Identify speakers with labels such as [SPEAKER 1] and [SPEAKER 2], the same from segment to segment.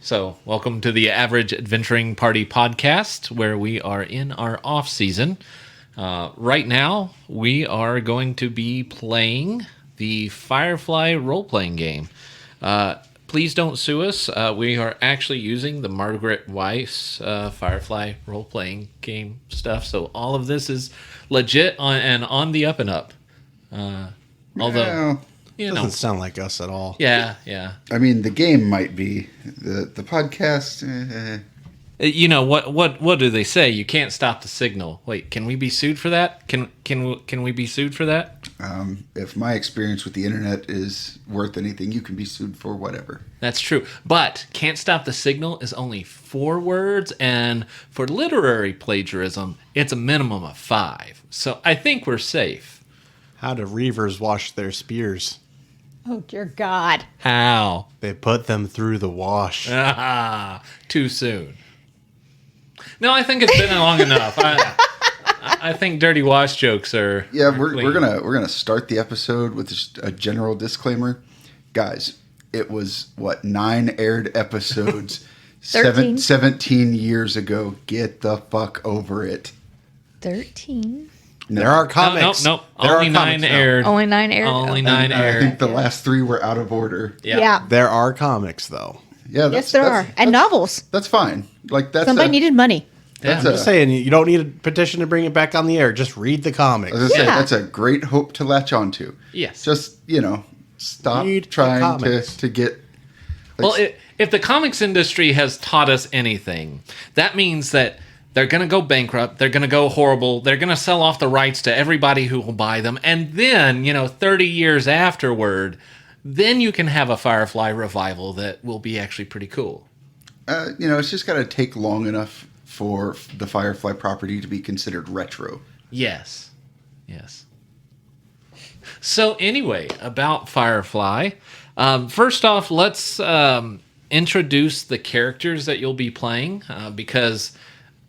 [SPEAKER 1] So, welcome to the Average Adventuring Party podcast, where we are in our off season. Right now, we are going to be playing the Firefly role-playing game. Please don't sue us. We are actually using the Margaret Weiss Firefly role-playing game stuff, so all of this is legit and on the up and up. Although...
[SPEAKER 2] Doesn't sound like us at all.
[SPEAKER 1] Yeah.
[SPEAKER 3] I mean, the game might be the podcast.
[SPEAKER 1] You know what do they say? You can't stop the signal. Wait, can we be sued for that? Can we be sued for that?
[SPEAKER 3] If my experience with the internet is worth anything, you can be sued for whatever.
[SPEAKER 1] That's true. But can't stop the signal is only 4 words, and for literary plagiarism, it's a minimum of 5. So I think we're safe.
[SPEAKER 2] How do reavers wash their spears?
[SPEAKER 4] Oh, dear God.
[SPEAKER 1] How?
[SPEAKER 2] They put them through the wash.
[SPEAKER 1] Too soon. No, I think it's been long enough. I think dirty wash jokes are.
[SPEAKER 3] Yeah,
[SPEAKER 1] clean.
[SPEAKER 3] we're gonna start the episode with just a general disclaimer, guys. It was 9 aired episodes, 17 years ago. Get the fuck over it.
[SPEAKER 4] 13.
[SPEAKER 3] No.
[SPEAKER 2] There are comics.
[SPEAKER 1] Nope. Only 9 aired.
[SPEAKER 4] Only 9 aired.
[SPEAKER 1] Only 9
[SPEAKER 3] I
[SPEAKER 1] aired.
[SPEAKER 3] think the last 3 were out of order.
[SPEAKER 4] Yeah.
[SPEAKER 2] There are comics, though.
[SPEAKER 3] Yeah,
[SPEAKER 4] Yes, there are. And novels.
[SPEAKER 3] That's fine. Like that's
[SPEAKER 4] Somebody needed money.
[SPEAKER 3] That's
[SPEAKER 2] I'm just saying, you don't need a petition to bring it back on the air. Just read the comics.
[SPEAKER 3] I was gonna say,
[SPEAKER 4] Yeah.
[SPEAKER 3] that's a great hope to latch onto.
[SPEAKER 1] Yes.
[SPEAKER 3] Just, stop
[SPEAKER 2] Read the
[SPEAKER 3] trying
[SPEAKER 2] comics.
[SPEAKER 3] to get...
[SPEAKER 1] Well, if the comics industry has taught us anything, that means that they're going to go bankrupt, they're going to go horrible, they're going to sell off the rights to everybody who will buy them, and then, 30 years afterward, then you can have a Firefly revival that will be actually pretty cool.
[SPEAKER 3] it's just got to take long enough for the Firefly property to be considered retro.
[SPEAKER 1] Yes. So anyway, about Firefly. First off, let's introduce the characters that you'll be playing, because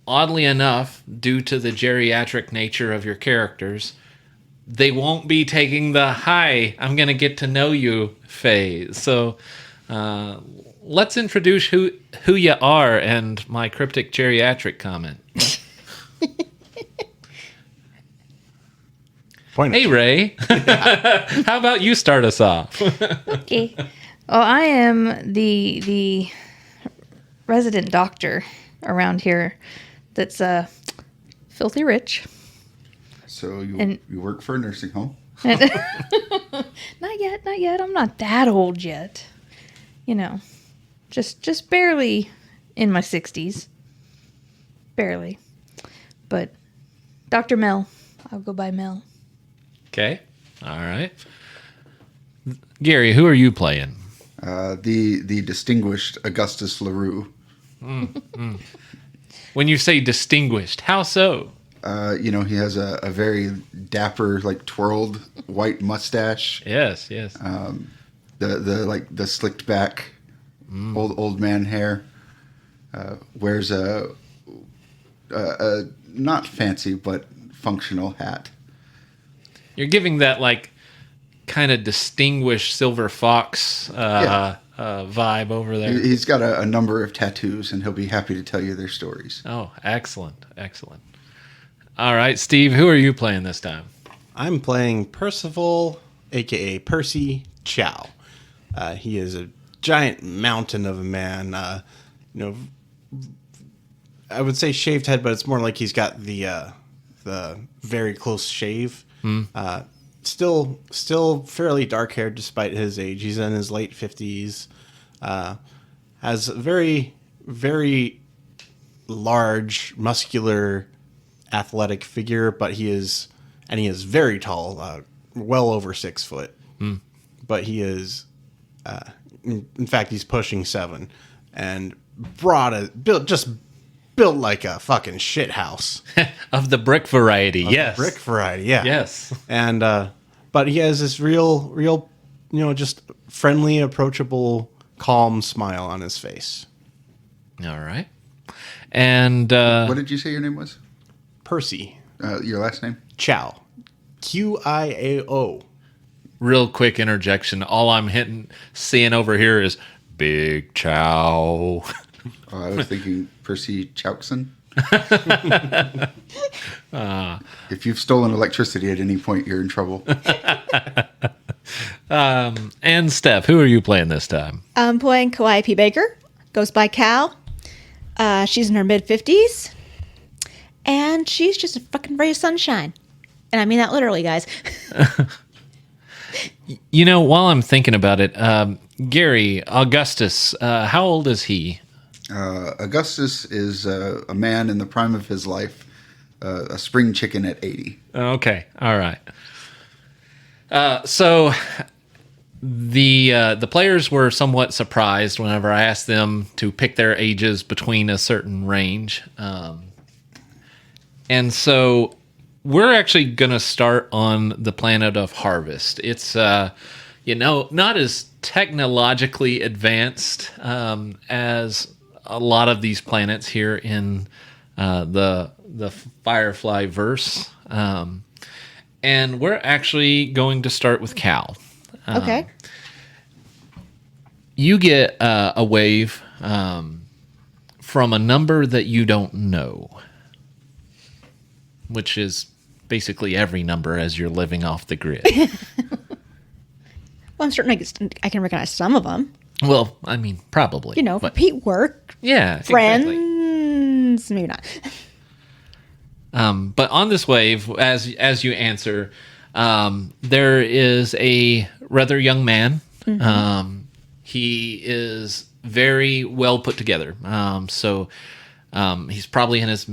[SPEAKER 1] oddly enough, due to the geriatric nature of your characters, they won't be taking the "hi, I'm going to get to know you" phase. So let's introduce who you are and my cryptic geriatric comment. Hey, Ray. How about you start us off?
[SPEAKER 4] Okay. Well, I am the resident doctor around here that's filthy rich.
[SPEAKER 3] So you work for a nursing home?
[SPEAKER 4] Not yet. I'm not that old yet. Just barely in my 60s. Barely. But Dr. Mel. I'll go by Mel.
[SPEAKER 1] Okay. All right. Gary, who are you playing?
[SPEAKER 3] The distinguished Augustus LaRue.
[SPEAKER 1] When you say distinguished, how so?
[SPEAKER 3] He has a very dapper, twirled white mustache.
[SPEAKER 1] Yes.
[SPEAKER 3] The slicked back old man hair. Wears a not fancy but functional hat.
[SPEAKER 1] You're giving that kind of distinguished Silver Fox vibe over there.
[SPEAKER 3] He's got a number of tattoos, and he'll be happy to tell you their stories.
[SPEAKER 1] Oh, excellent. All right, Steve, who are you playing this time?
[SPEAKER 2] I'm playing Percival, a.k.a. Percy Chow. He is a giant mountain of a man. I would say shaved head, but it's more like he's got the very close shave. Still fairly dark haired despite his age. He's in his late 50s. Has a very, very large, muscular, athletic figure, but he is very tall, well over 6 foot. But he is, in fact, he's pushing 7, and built like a fucking shit house.
[SPEAKER 1] Of the brick variety, yes.
[SPEAKER 2] Brick variety, yeah.
[SPEAKER 1] Yes.
[SPEAKER 2] And but he has this real, just friendly, approachable, calm smile on his face.
[SPEAKER 1] All right. And
[SPEAKER 3] What did you say your name was?
[SPEAKER 2] Percy.
[SPEAKER 3] Your last name?
[SPEAKER 2] Chow. Qiao.
[SPEAKER 1] real quick interjection. All I'm seeing over here is Big Chow.
[SPEAKER 3] I was thinking Percy Chowkson. If you've stolen electricity at any point, you're in trouble.
[SPEAKER 1] And Steph, who are you playing this time?
[SPEAKER 4] I'm playing Caliope Baker. Goes by Cal. She's in her mid-50s. And she's just a fucking ray of sunshine. And I mean that literally, guys.
[SPEAKER 1] You know, while I'm thinking about it, Gary, Augustus, how old is he?
[SPEAKER 3] Augustus is a man in the prime of his life, a spring chicken at 80.
[SPEAKER 1] Okay, all right. So the players were somewhat surprised whenever I asked them to pick their ages between a certain range. And so we're actually going to start on the planet of Harvest. It's, not as technologically advanced as a lot of these planets here in the Firefly verse. And we're actually going to start with Cal.
[SPEAKER 4] Okay.
[SPEAKER 1] You get a wave from a number that you don't know, which is basically every number as you're living off the grid.
[SPEAKER 4] Well, I'm certain I can recognize some of them.
[SPEAKER 1] Well, I mean, probably.
[SPEAKER 4] Repeat work.
[SPEAKER 1] Yeah,
[SPEAKER 4] Friends.
[SPEAKER 1] exactly.
[SPEAKER 4] Maybe not.
[SPEAKER 1] But on this wave, as you answer, there is a rather young man. Mm-hmm. He is very well put together. So he's probably in his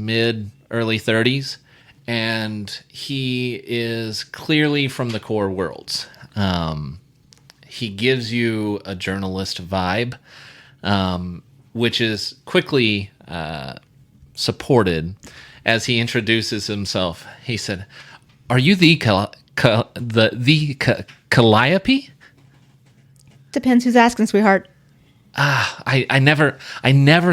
[SPEAKER 1] early 30s, and he is clearly from the core worlds. He gives you a journalist vibe, which is quickly supported as he introduces himself. He said, "Are you the Caliope?"
[SPEAKER 4] Depends who's asking, sweetheart.
[SPEAKER 1] I never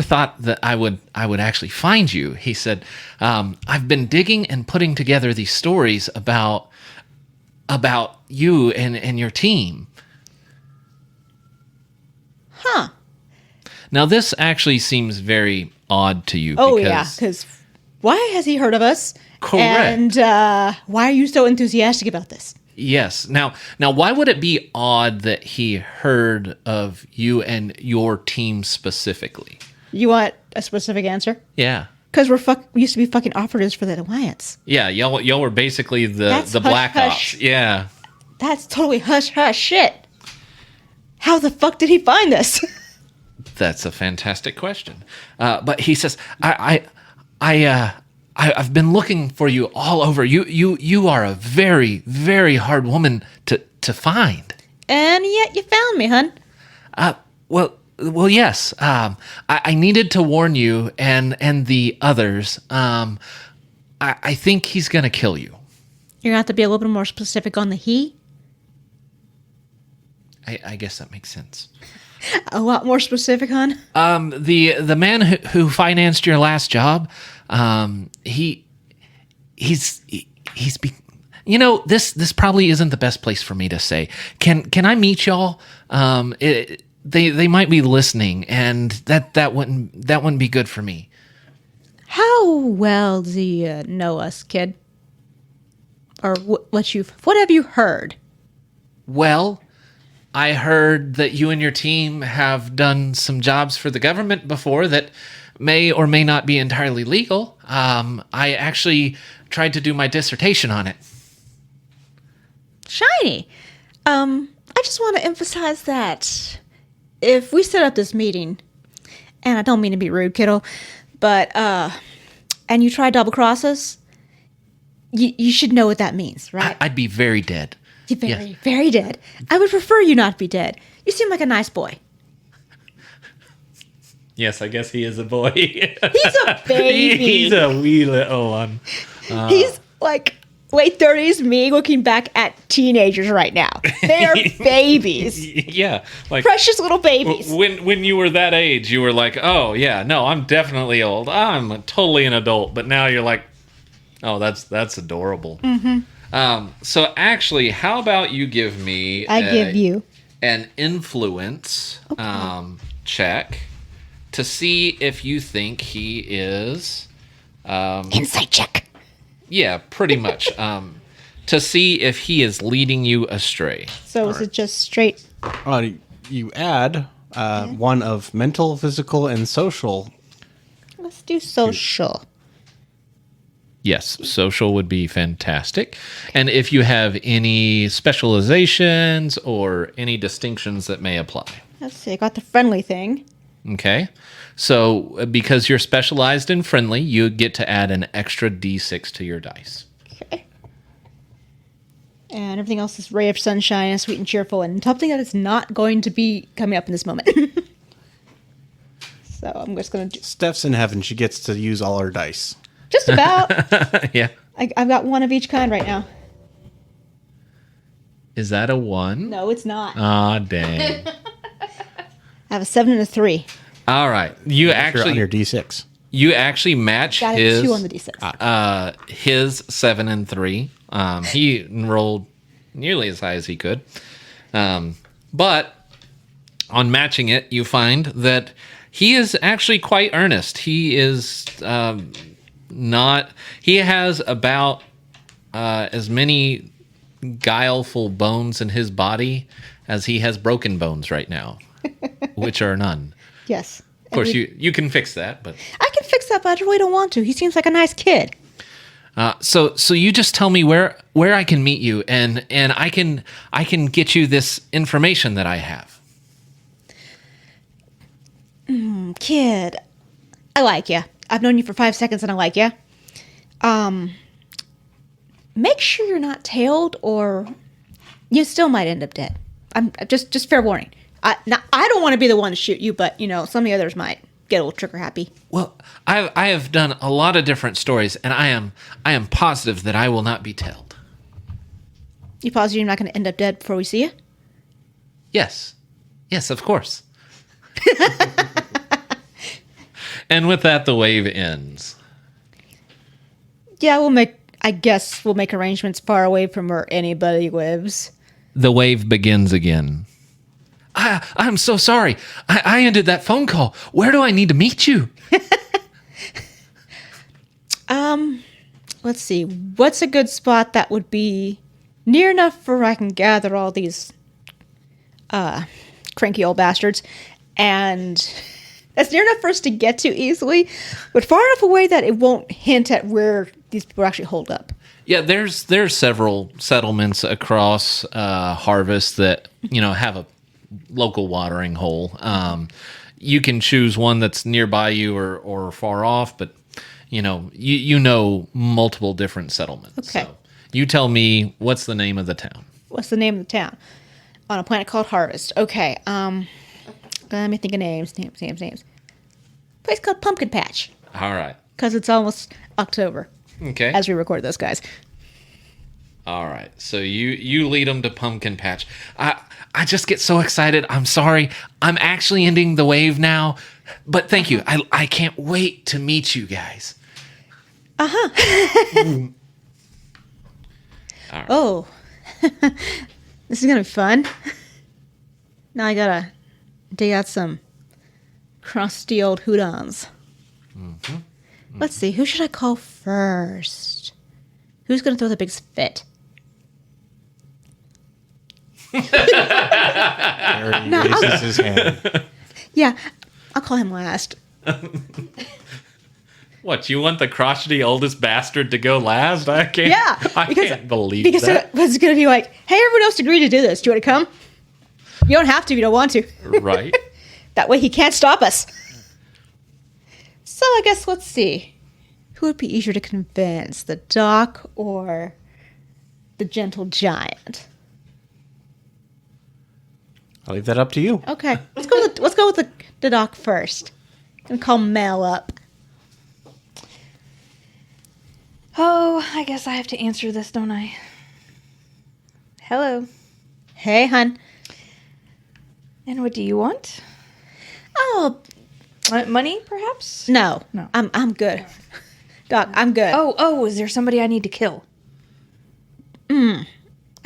[SPEAKER 1] thought that I would actually find you. He said, "I've been digging and putting together these stories about you and your team."
[SPEAKER 4] Huh.
[SPEAKER 1] Now this actually seems very odd to you.
[SPEAKER 4] Oh, because why has he heard of us?
[SPEAKER 1] Correct.
[SPEAKER 4] And why are you so enthusiastic about this?
[SPEAKER 1] Yes. Now, why would it be odd that he heard of you and your team specifically?
[SPEAKER 4] You want a specific answer?
[SPEAKER 1] Yeah.
[SPEAKER 4] Because we used to be fucking operatives for the Alliance.
[SPEAKER 1] Yeah, y'all were basically the Black
[SPEAKER 4] hush.
[SPEAKER 1] Ops. Yeah.
[SPEAKER 4] That's totally hush shit. How the fuck did he find this?
[SPEAKER 1] That's a fantastic question. But he says, I've been looking for you all over. You are a very, very hard woman to find.
[SPEAKER 4] And yet you found me, hun.
[SPEAKER 1] Well, yes. I needed to warn you and the others. I think he's gonna kill you.
[SPEAKER 4] You're gonna have to be a little bit more specific on the he.
[SPEAKER 1] I guess that makes sense.
[SPEAKER 4] A lot more specific, hun.
[SPEAKER 1] The man who financed your last job, he's this probably isn't the best place for me to say. Can I meet y'all? They might be listening, and that wouldn't be good for me.
[SPEAKER 4] How well do you know us, kid? Or what have you heard?
[SPEAKER 1] Well, I heard that you and your team have done some jobs for the government before that may or may not be entirely legal. I actually tried to do my dissertation on it.
[SPEAKER 4] Shiny. I just want to emphasize that if we set up this meeting, and I don't mean to be rude, kiddo, but, and you try double cross us, you should know what that means, right?
[SPEAKER 1] I'd be very dead.
[SPEAKER 4] You're very dead. I would prefer you not be dead. You seem like a nice boy.
[SPEAKER 1] Yes, I guess he is a boy.
[SPEAKER 4] He's a baby.
[SPEAKER 1] He's a wee little one.
[SPEAKER 4] He's like late 30s, me looking back at teenagers right now. They are babies.
[SPEAKER 1] Yeah. Like
[SPEAKER 4] precious little babies.
[SPEAKER 1] When you were that age, you were like, oh, yeah, no, I'm definitely old. I'm totally an adult. But now you're like, oh, that's adorable. Mm-hmm. So actually, how about you give me
[SPEAKER 4] give you
[SPEAKER 1] an influence check to see if you think he is...
[SPEAKER 4] Insight check.
[SPEAKER 1] Yeah, pretty much. To see if he is leading you astray.
[SPEAKER 4] So is it just straight?
[SPEAKER 2] You add one of mental, physical, and social.
[SPEAKER 4] Let's do social.
[SPEAKER 1] Yes, social would be fantastic. And if you have any specializations or any distinctions that may apply.
[SPEAKER 4] Let's see. I got the friendly thing.
[SPEAKER 1] Okay. So because you're specialized in friendly, you get to add an extra D6 to your dice.
[SPEAKER 4] Okay. And everything else is ray of sunshine and sweet and cheerful and something that is not going to be coming up in this moment. So I'm just going to do...
[SPEAKER 2] Steph's in heaven. She gets to use all her dice.
[SPEAKER 4] Just about.
[SPEAKER 1] Yeah.
[SPEAKER 4] I've got one of each kind right now.
[SPEAKER 1] Is that a 1?
[SPEAKER 4] No, it's not.
[SPEAKER 1] Aw, dang.
[SPEAKER 4] I have a 7 and a 3.
[SPEAKER 1] All right. You
[SPEAKER 2] You're
[SPEAKER 1] actually...
[SPEAKER 2] on your D6.
[SPEAKER 1] You actually match
[SPEAKER 4] Got
[SPEAKER 1] his...
[SPEAKER 4] a 2 on the D6.
[SPEAKER 1] His 7 and 3. He rolled nearly as high as he could. But on matching it, you find that he is actually quite earnest. He is not... He has about as many guileful bones in his body as he has broken bones right now, which are none.
[SPEAKER 4] Yes.
[SPEAKER 1] Of course, you can fix that, but...
[SPEAKER 4] I can fix that, but I really don't want to. He seems like a nice kid.
[SPEAKER 1] So you just tell me where I can meet you, and I can get you this information that I have.
[SPEAKER 4] Kid, I like you. I've known you for 5 seconds and I like you. Make sure you're not tailed or you still might end up dead. I'm just fair warning. I don't want to be the one to shoot you, but some of the others might get a little trigger happy.
[SPEAKER 1] Well, I have done a lot of different stories, and I am positive that I will not be tailed.
[SPEAKER 4] You positive you're not going to end up dead before we see you?
[SPEAKER 1] Yes, of course. And with that, the wave ends.
[SPEAKER 4] Yeah, I guess we'll make arrangements far away from where anybody lives.
[SPEAKER 1] The wave begins again. I'm so sorry. I ended that phone call. Where do I need to meet you?
[SPEAKER 4] Let's see. What's a good spot that would be near enough where I can gather all these cranky old bastards, and that's near enough for us to get to easily, but far enough away that it won't hint at where these people actually hold up.
[SPEAKER 1] Yeah, there's several settlements across Harvest that have a local watering hole. You can choose one that's nearby you or far off, but you know multiple different settlements.
[SPEAKER 4] Okay.
[SPEAKER 1] So you tell me, what's the name of the town?
[SPEAKER 4] What's the name of the town? On a planet called Harvest. Okay. Let me think of names. Place called Pumpkin Patch.
[SPEAKER 1] All right.
[SPEAKER 4] Because it's almost October
[SPEAKER 1] Okay.
[SPEAKER 4] as we record this, guys.
[SPEAKER 1] All right. So you lead them to Pumpkin Patch. I just get so excited. I'm sorry. I'm actually ending the wave now. But thank you. I can't wait to meet you guys.
[SPEAKER 4] Uh-huh.
[SPEAKER 1] All right.
[SPEAKER 4] Oh. This is going to be fun. Now I got to dig out some crusty old houdons. Mm-hmm. Let's see. Who should I call first? Who's going to throw the biggest fit?
[SPEAKER 2] Harry raises his hand.
[SPEAKER 4] Yeah, I'll call him last.
[SPEAKER 1] What, you want the crotchety oldest bastard to go last? I can't.
[SPEAKER 4] Yeah,
[SPEAKER 1] I can't believe
[SPEAKER 4] because
[SPEAKER 1] that.
[SPEAKER 4] it's going to be like, hey, everyone else agreed to do this. Do you want to come? You don't have to if you don't want to.
[SPEAKER 1] Right.
[SPEAKER 4] That way he can't stop us. So I guess let's see. Who would be easier to convince, the doc or the gentle giant?
[SPEAKER 2] I'll leave that up to you.
[SPEAKER 4] Okay, let's go with the doc first. I'm gonna call Mel up.
[SPEAKER 5] Oh, I guess I have to answer this, don't I? Hello.
[SPEAKER 4] Hey, hun.
[SPEAKER 5] And what do you want?
[SPEAKER 4] Oh
[SPEAKER 5] Money, perhaps?
[SPEAKER 4] no,
[SPEAKER 5] No.
[SPEAKER 4] I'm good. Doc, I'm good.
[SPEAKER 5] Oh, is there somebody I need to kill? I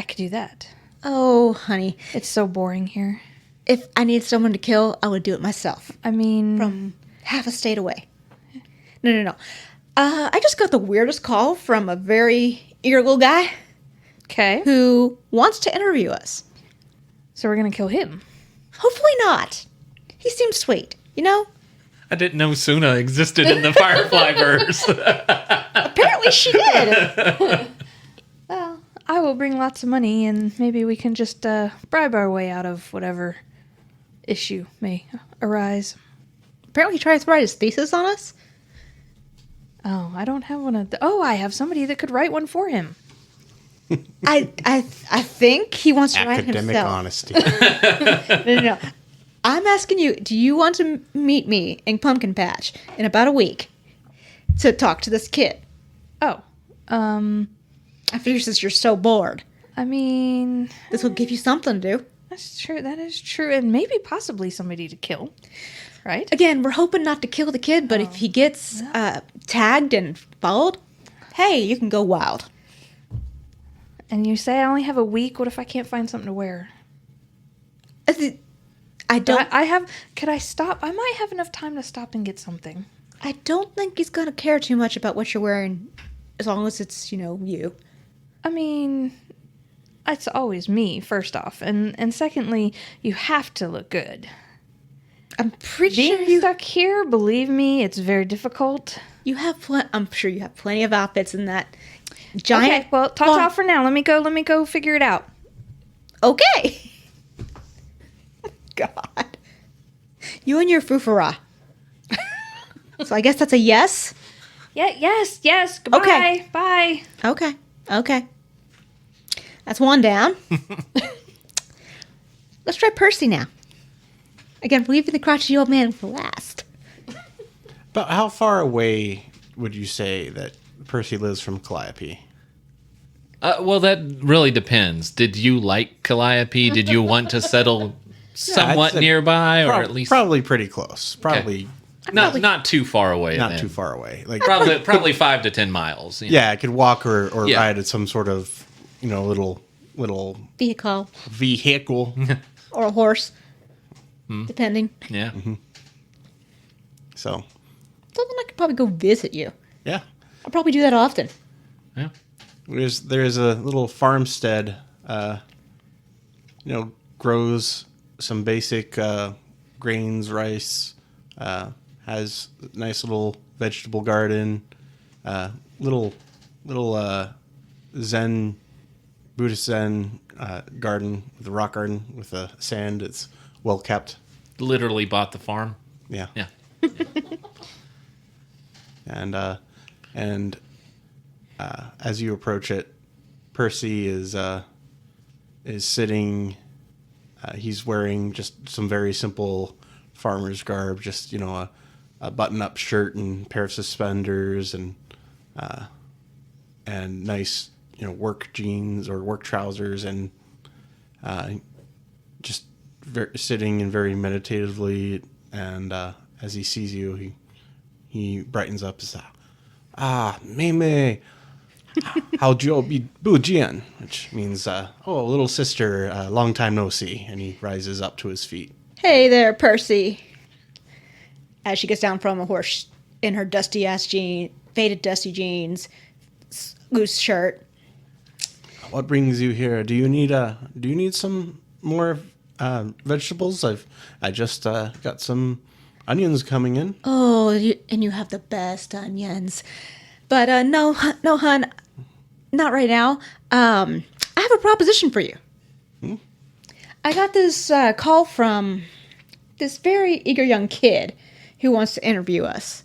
[SPEAKER 5] could do that.
[SPEAKER 4] Oh, honey.
[SPEAKER 5] It's so boring here.
[SPEAKER 4] If I need someone to kill, I would do it myself.
[SPEAKER 5] I mean...
[SPEAKER 4] From half a state away. No. I just got the weirdest call from a very eager little guy
[SPEAKER 5] Okay.
[SPEAKER 4] who wants to interview us.
[SPEAKER 5] So we're going to kill him.
[SPEAKER 4] Hopefully not. He seems sweet, you know?
[SPEAKER 1] I didn't know Suna existed in the Firefly verse.
[SPEAKER 4] Apparently she did.
[SPEAKER 5] Well, I will bring lots of money and maybe we can just bribe our way out of whatever issue may arise.
[SPEAKER 4] Apparently he tries to write his thesis on us.
[SPEAKER 5] Oh, I don't have one of I have somebody that could write one for him.
[SPEAKER 4] I think he wants to write
[SPEAKER 2] Academic
[SPEAKER 4] himself.
[SPEAKER 2] honesty.
[SPEAKER 4] No. I'm asking you, do you want to meet me in Pumpkin Patch in about a week to talk to this kid?
[SPEAKER 5] Oh,
[SPEAKER 4] I figure since you're so bored,
[SPEAKER 5] I mean,
[SPEAKER 4] this will give you something to do.
[SPEAKER 5] that's true. That is true. And maybe possibly somebody to kill. Right?
[SPEAKER 4] Again, we're hoping not to kill the kid, but if he gets tagged and followed, hey, you can go wild.
[SPEAKER 5] And you say I only have a week. What if I can't find something to wear?
[SPEAKER 4] I don't.
[SPEAKER 5] Could I stop? I might have enough time to stop and get something.
[SPEAKER 4] I don't think he's gonna care too much about what you're wearing, as long as it's you.
[SPEAKER 5] I mean, it's always me, first off. And secondly, you have to look good.
[SPEAKER 4] I'm pretty sure
[SPEAKER 5] Being stuck here, believe me, it's very difficult.
[SPEAKER 4] you have. I'm sure you have plenty of outfits in that giant.
[SPEAKER 5] Okay, well, ta-ta for now. Let me go figure it out.
[SPEAKER 4] Okay. God. You and your foofara. So I guess that's a yes?
[SPEAKER 5] Yeah, yes. Goodbye.
[SPEAKER 4] Okay.
[SPEAKER 5] Bye.
[SPEAKER 4] Okay. That's one down. Let's try Percy now. Again, leaving the crotchety old man for last.
[SPEAKER 2] But how far away would you say that Percy lives from Caliope?
[SPEAKER 1] Well, that really depends. Did you like Caliope? Did you want to settle somewhat
[SPEAKER 2] I'd say
[SPEAKER 1] nearby, or at least
[SPEAKER 2] probably pretty close. Probably
[SPEAKER 1] not too far away?
[SPEAKER 2] not
[SPEAKER 1] then.
[SPEAKER 2] too far away. Like
[SPEAKER 1] Probably 5 to 10 miles. you know.
[SPEAKER 2] yeah, I could walk or
[SPEAKER 1] Yeah.
[SPEAKER 2] ride at some sort of little
[SPEAKER 4] Vehicle.
[SPEAKER 2] vehicle.
[SPEAKER 4] Or a horse. Depending.
[SPEAKER 1] Yeah.
[SPEAKER 2] So
[SPEAKER 4] Something I could probably go visit you.
[SPEAKER 2] yeah,
[SPEAKER 4] I'll probably do that often.
[SPEAKER 1] Yeah.
[SPEAKER 2] there's a little farmstead. Grows some basic grains, rice. Has a nice little vegetable garden. Little Zen, Buddhist Zen garden, with a rock garden with a sand. It's well kept.
[SPEAKER 1] Literally bought the farm.
[SPEAKER 2] Yeah.
[SPEAKER 1] Yeah.
[SPEAKER 2] And as you approach it, Percy is sitting. He's wearing just some very simple farmer's garb, just a button-up shirt and pair of suspenders and nice work jeans or work trousers, and just sitting and very meditatively. And as he sees you, he brightens up. Meme, how jo bi bujian, which means little sister, long time no see. And he rises up to his feet.
[SPEAKER 4] Hey there, Percy. As she gets down from a horse in her faded dusty jeans, loose shirt.
[SPEAKER 2] What brings you here? Do you need some more vegetables? I just got some onions coming in.
[SPEAKER 4] Oh, and you have the best onions. But no, hun, not right now. I have a proposition for you. I got this call from this very eager young kid who wants to interview us.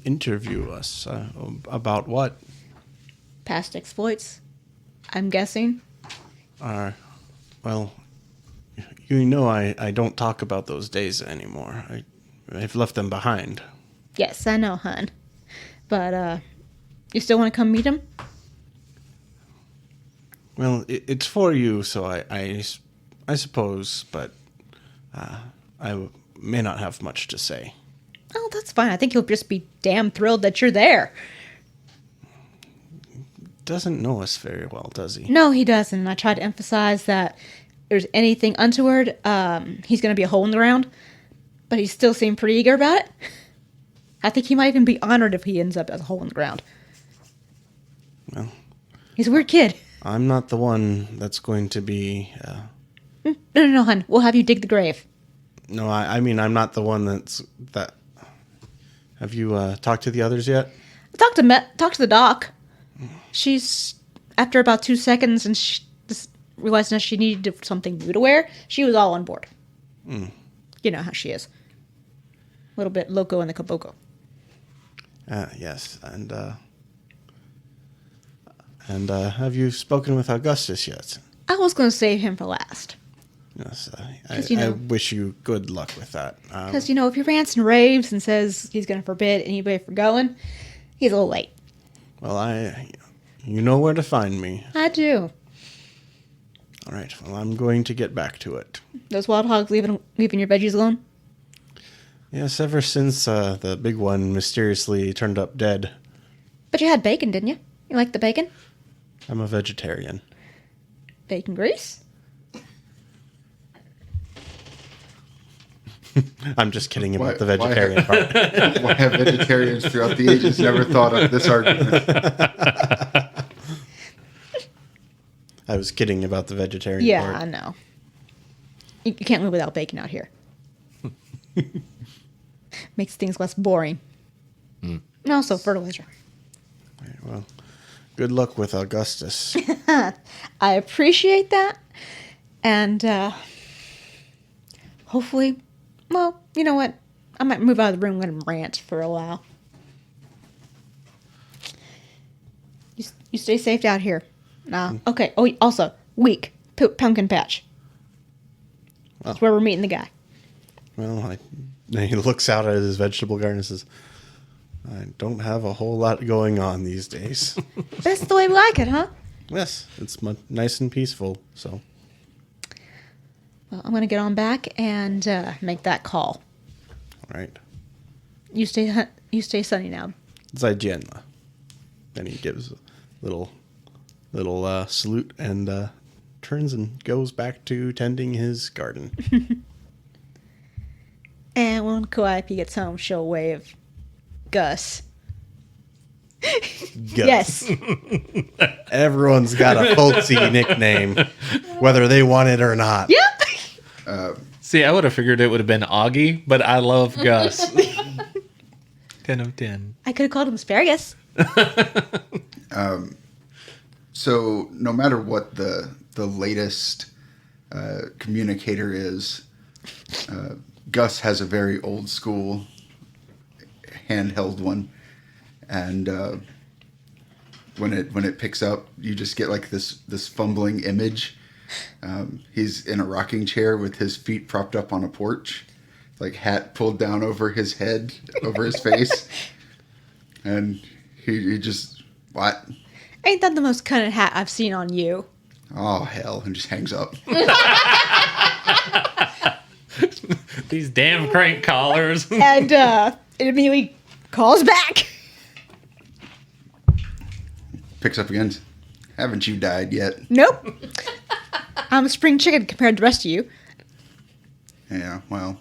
[SPEAKER 2] Interview us about what?
[SPEAKER 4] Past exploits, I'm guessing.
[SPEAKER 2] Well, I don't talk about those days anymore. I've left them behind.
[SPEAKER 4] Yes, I know, hun. But you still want to come meet him?
[SPEAKER 2] Well, it's for you, so I suppose, but I may not have much to say.
[SPEAKER 4] Oh, that's fine. I think he'll just be damn thrilled that you're there.
[SPEAKER 2] doesn't know us very well, does he?
[SPEAKER 4] No, he doesn't. I tried to emphasize that if there's anything untoward, he's going to be a hole in the ground. But he still seemed pretty eager about it. I think he might even be honored if he ends up as a hole in the ground.
[SPEAKER 2] Well,
[SPEAKER 4] he's a weird kid.
[SPEAKER 2] I'm not the one that's going to be...
[SPEAKER 4] No, hon. We'll have you dig the grave.
[SPEAKER 2] No, I mean, I'm not the one that... Have you talked to the others yet?
[SPEAKER 4] Talk to the doc. She's, after about 2 seconds and she just realized that she needed something new to wear, she was all on board. You know how she is. A little bit Loco in the Caboco.
[SPEAKER 2] Yes, and have you spoken with Augustus yet?
[SPEAKER 4] I was going to save him for last.
[SPEAKER 2] Yes,
[SPEAKER 4] you
[SPEAKER 2] I
[SPEAKER 4] know-
[SPEAKER 2] wish you good luck with that.
[SPEAKER 4] Because, if he rants and raves and says he's going to forbid anybody from going, he's a little late.
[SPEAKER 2] Well, you know where to find me.
[SPEAKER 4] I do.
[SPEAKER 2] All right, well, I'm going to get back to it.
[SPEAKER 4] Those wild hogs leaving your veggies alone?
[SPEAKER 2] Yes, ever since the big one mysteriously turned up dead,
[SPEAKER 4] But you had bacon, didn't you? You like the bacon?
[SPEAKER 2] I'm a vegetarian.
[SPEAKER 4] Bacon grease?
[SPEAKER 2] I'm just kidding about the vegetarian part.
[SPEAKER 3] Why have vegetarians throughout the ages never thought of this argument?
[SPEAKER 2] I was kidding about the vegetarian
[SPEAKER 4] Yeah,
[SPEAKER 2] part.
[SPEAKER 4] I know. You can't live without bacon out here. Makes things less boring. And also fertilizer.
[SPEAKER 2] Right, well, good luck with Augustus.
[SPEAKER 4] I appreciate that. And hopefully, well, you know what? I might move out of the room and let him rant for a while. You stay safe out here. Okay. Oh, also, week. Pumpkin patch. That's where we're meeting the guy.
[SPEAKER 2] Well, he looks out at his vegetable garden and says, I don't have a whole lot going on these days.
[SPEAKER 4] That's the way we like it, huh?
[SPEAKER 2] Yes, it's nice and peaceful, so.
[SPEAKER 4] Well, I'm going to get on back and make that call.
[SPEAKER 2] All right.
[SPEAKER 4] You stay sunny now.
[SPEAKER 2] Zygenla. Then he gives a little salute and turns and goes back to tending his garden.
[SPEAKER 4] And when Calliope gets home, she'll wave Gus.
[SPEAKER 2] Gus.
[SPEAKER 4] Yes.
[SPEAKER 2] Everyone's got a folksy nickname, whether they want it or not.
[SPEAKER 4] Yep.
[SPEAKER 1] See, I would have figured it would have been Augie, but I love Gus. 10 of 10.
[SPEAKER 4] I could have called him asparagus.
[SPEAKER 3] So no matter what the latest communicator is, Gus has a very old school handheld one, and when it picks up, you just get like this fumbling image. He's in a rocking chair with his feet propped up on a porch, like hat pulled down over his head, over his face, and he just what?
[SPEAKER 4] Ain't that the most cunning hat I've seen on you?
[SPEAKER 3] Oh hell! And just hangs up.
[SPEAKER 1] These damn crank collars.
[SPEAKER 4] And it immediately calls back.
[SPEAKER 3] Picks up again. Haven't you died yet?
[SPEAKER 4] Nope. I'm a spring chicken compared to the rest of you.
[SPEAKER 3] Yeah. Well,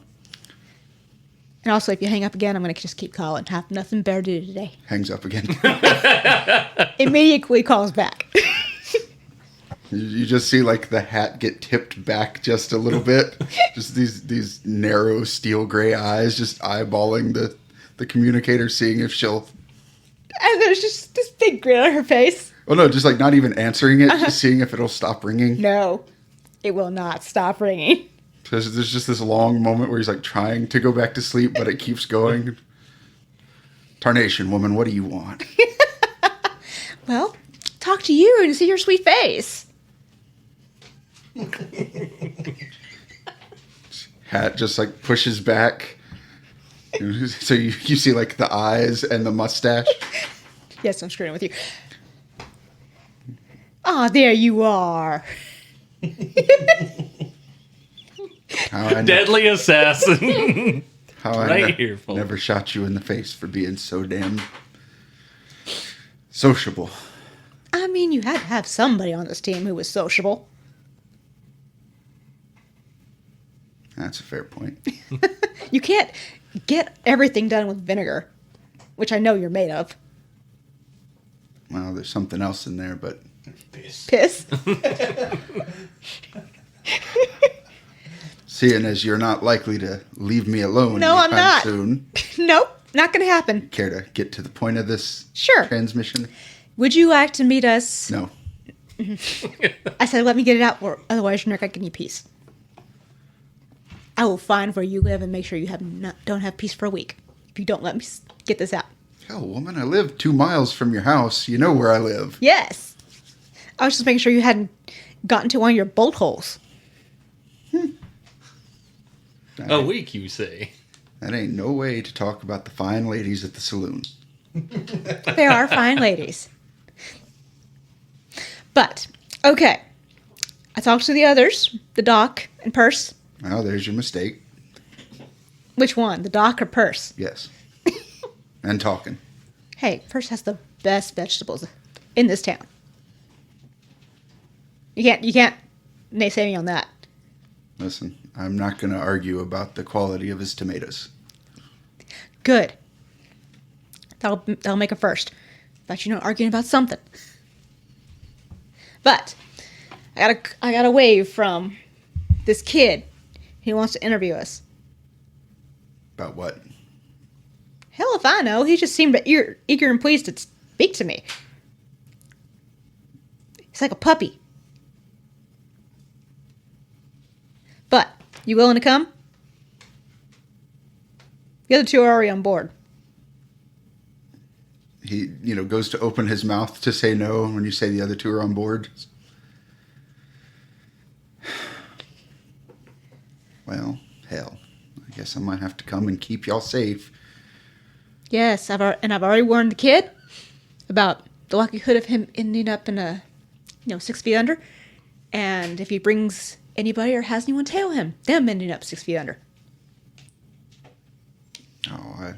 [SPEAKER 4] And also, if you hang up again, I'm going to just keep calling. Have nothing better to do today.
[SPEAKER 3] hangs up again.
[SPEAKER 4] Immediately calls back.
[SPEAKER 3] You just see like the hat get tipped back just a little bit. Just these narrow steel gray eyes just eyeballing the communicator, seeing if she'll.
[SPEAKER 4] And there's just this big grin on her face.
[SPEAKER 3] Oh no, just like not even answering it, just seeing if it'll stop ringing.
[SPEAKER 4] No, it will not stop ringing.
[SPEAKER 3] There's just this long moment where he's like trying to go back to sleep, but it keeps going. Tarnation, woman, what do you want?
[SPEAKER 4] Well, talk to you and see your sweet face.
[SPEAKER 3] Hat just like pushes back. So you see like the eyes and the mustache.
[SPEAKER 4] Yes, I'm screwing with you. Ah, there you are.
[SPEAKER 3] How I,
[SPEAKER 1] Deadly assassin.
[SPEAKER 3] how I
[SPEAKER 1] right here, folks.
[SPEAKER 3] never shot you in the face for being so damn sociable.
[SPEAKER 4] I mean, mean, you had to have somebody on this team who was sociable.
[SPEAKER 3] That's a fair point.
[SPEAKER 4] You can't get everything done with vinegar, which I know you're made of.
[SPEAKER 3] Well, there's something else in there, but
[SPEAKER 4] Piss.
[SPEAKER 3] seeing as you're not likely to leave me alone
[SPEAKER 4] No, I'm
[SPEAKER 3] anytime
[SPEAKER 4] not.
[SPEAKER 3] soon,
[SPEAKER 4] Nope, not going to happen.
[SPEAKER 3] care to get to the point of this
[SPEAKER 4] Sure.
[SPEAKER 3] transmission?
[SPEAKER 4] Would you like to meet us?
[SPEAKER 3] No.
[SPEAKER 4] I said, let me get it out, or otherwise you're not going to get any peace. I will find where you live and make sure you don't have peace for a week if you don't let me get this out.
[SPEAKER 3] Hell, woman, I live 2 miles from your house. You know where I live.
[SPEAKER 4] Yes. I was just making sure you hadn't gotten to one of your bolt holes.
[SPEAKER 1] A week, you say?
[SPEAKER 3] That ain't no way to talk about the fine ladies at the saloon.
[SPEAKER 4] They are fine ladies. But, okay. I talked to the others, the doc and Percy.
[SPEAKER 3] Well, there's your mistake.
[SPEAKER 4] Which one, the doc or Percy?
[SPEAKER 3] Yes. And talking.
[SPEAKER 4] Hey, Percy has the best vegetables in this town. You can't naysay me on that.
[SPEAKER 3] Listen, I'm not going to argue about the quality of his tomatoes.
[SPEAKER 4] Good. That'll make a first. But you know, arguing about something. But I got a wave from this kid. He wants to interview us.
[SPEAKER 3] About what?
[SPEAKER 4] Hell if I know. He just seemed eager and pleased to speak to me. He's like a puppy. But, you willing to come? The other two are already on board.
[SPEAKER 3] He, goes to open his mouth to say no when you say the other two are on board. Well, hell. I guess I might have to come and keep y'all safe.
[SPEAKER 4] Yes, I've already warned the kid about the likelihood of him ending up in a, 6 feet under. And if he brings anybody or has anyone tail him, them ending up 6 feet under.
[SPEAKER 3] Oh,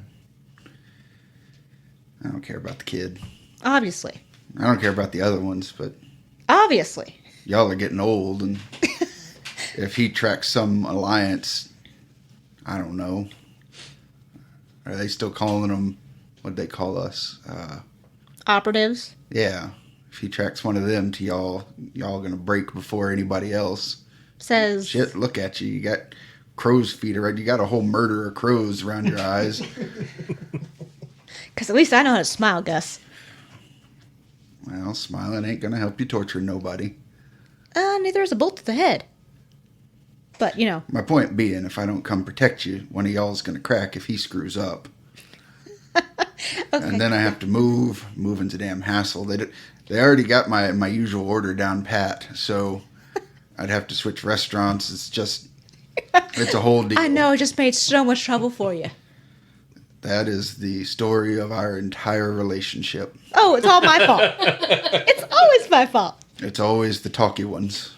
[SPEAKER 3] I don't care about the kid.
[SPEAKER 4] Obviously.
[SPEAKER 3] I don't care about the other ones, but
[SPEAKER 4] Obviously.
[SPEAKER 3] y'all are getting old, and if he tracks some alliance, I don't know. Are they still calling them, what'd they call us?
[SPEAKER 4] Operatives.
[SPEAKER 3] Yeah. If he tracks one of them to y'all gonna break before anybody else.
[SPEAKER 4] Says...
[SPEAKER 3] Shit, look at you. You got crow's feet, right? You got a whole murder of crows around your eyes.
[SPEAKER 4] Because at least I know how to smile, Gus.
[SPEAKER 3] Well, smiling ain't gonna help you torture nobody.
[SPEAKER 4] Neither is a bolt to the head. But,
[SPEAKER 3] My point being, if I don't come protect you, one of y'all's gonna crack if he screws up.
[SPEAKER 4] Okay.
[SPEAKER 3] And then I have to move. Moving's a damn hassle. They already got my usual order down pat, so I'd have to switch restaurants. It's a whole deal.
[SPEAKER 4] I know, it just made so much trouble for you.
[SPEAKER 3] That is the story of our entire relationship.
[SPEAKER 4] Oh, it's all my fault. It's always my fault.
[SPEAKER 3] It's always the talky ones.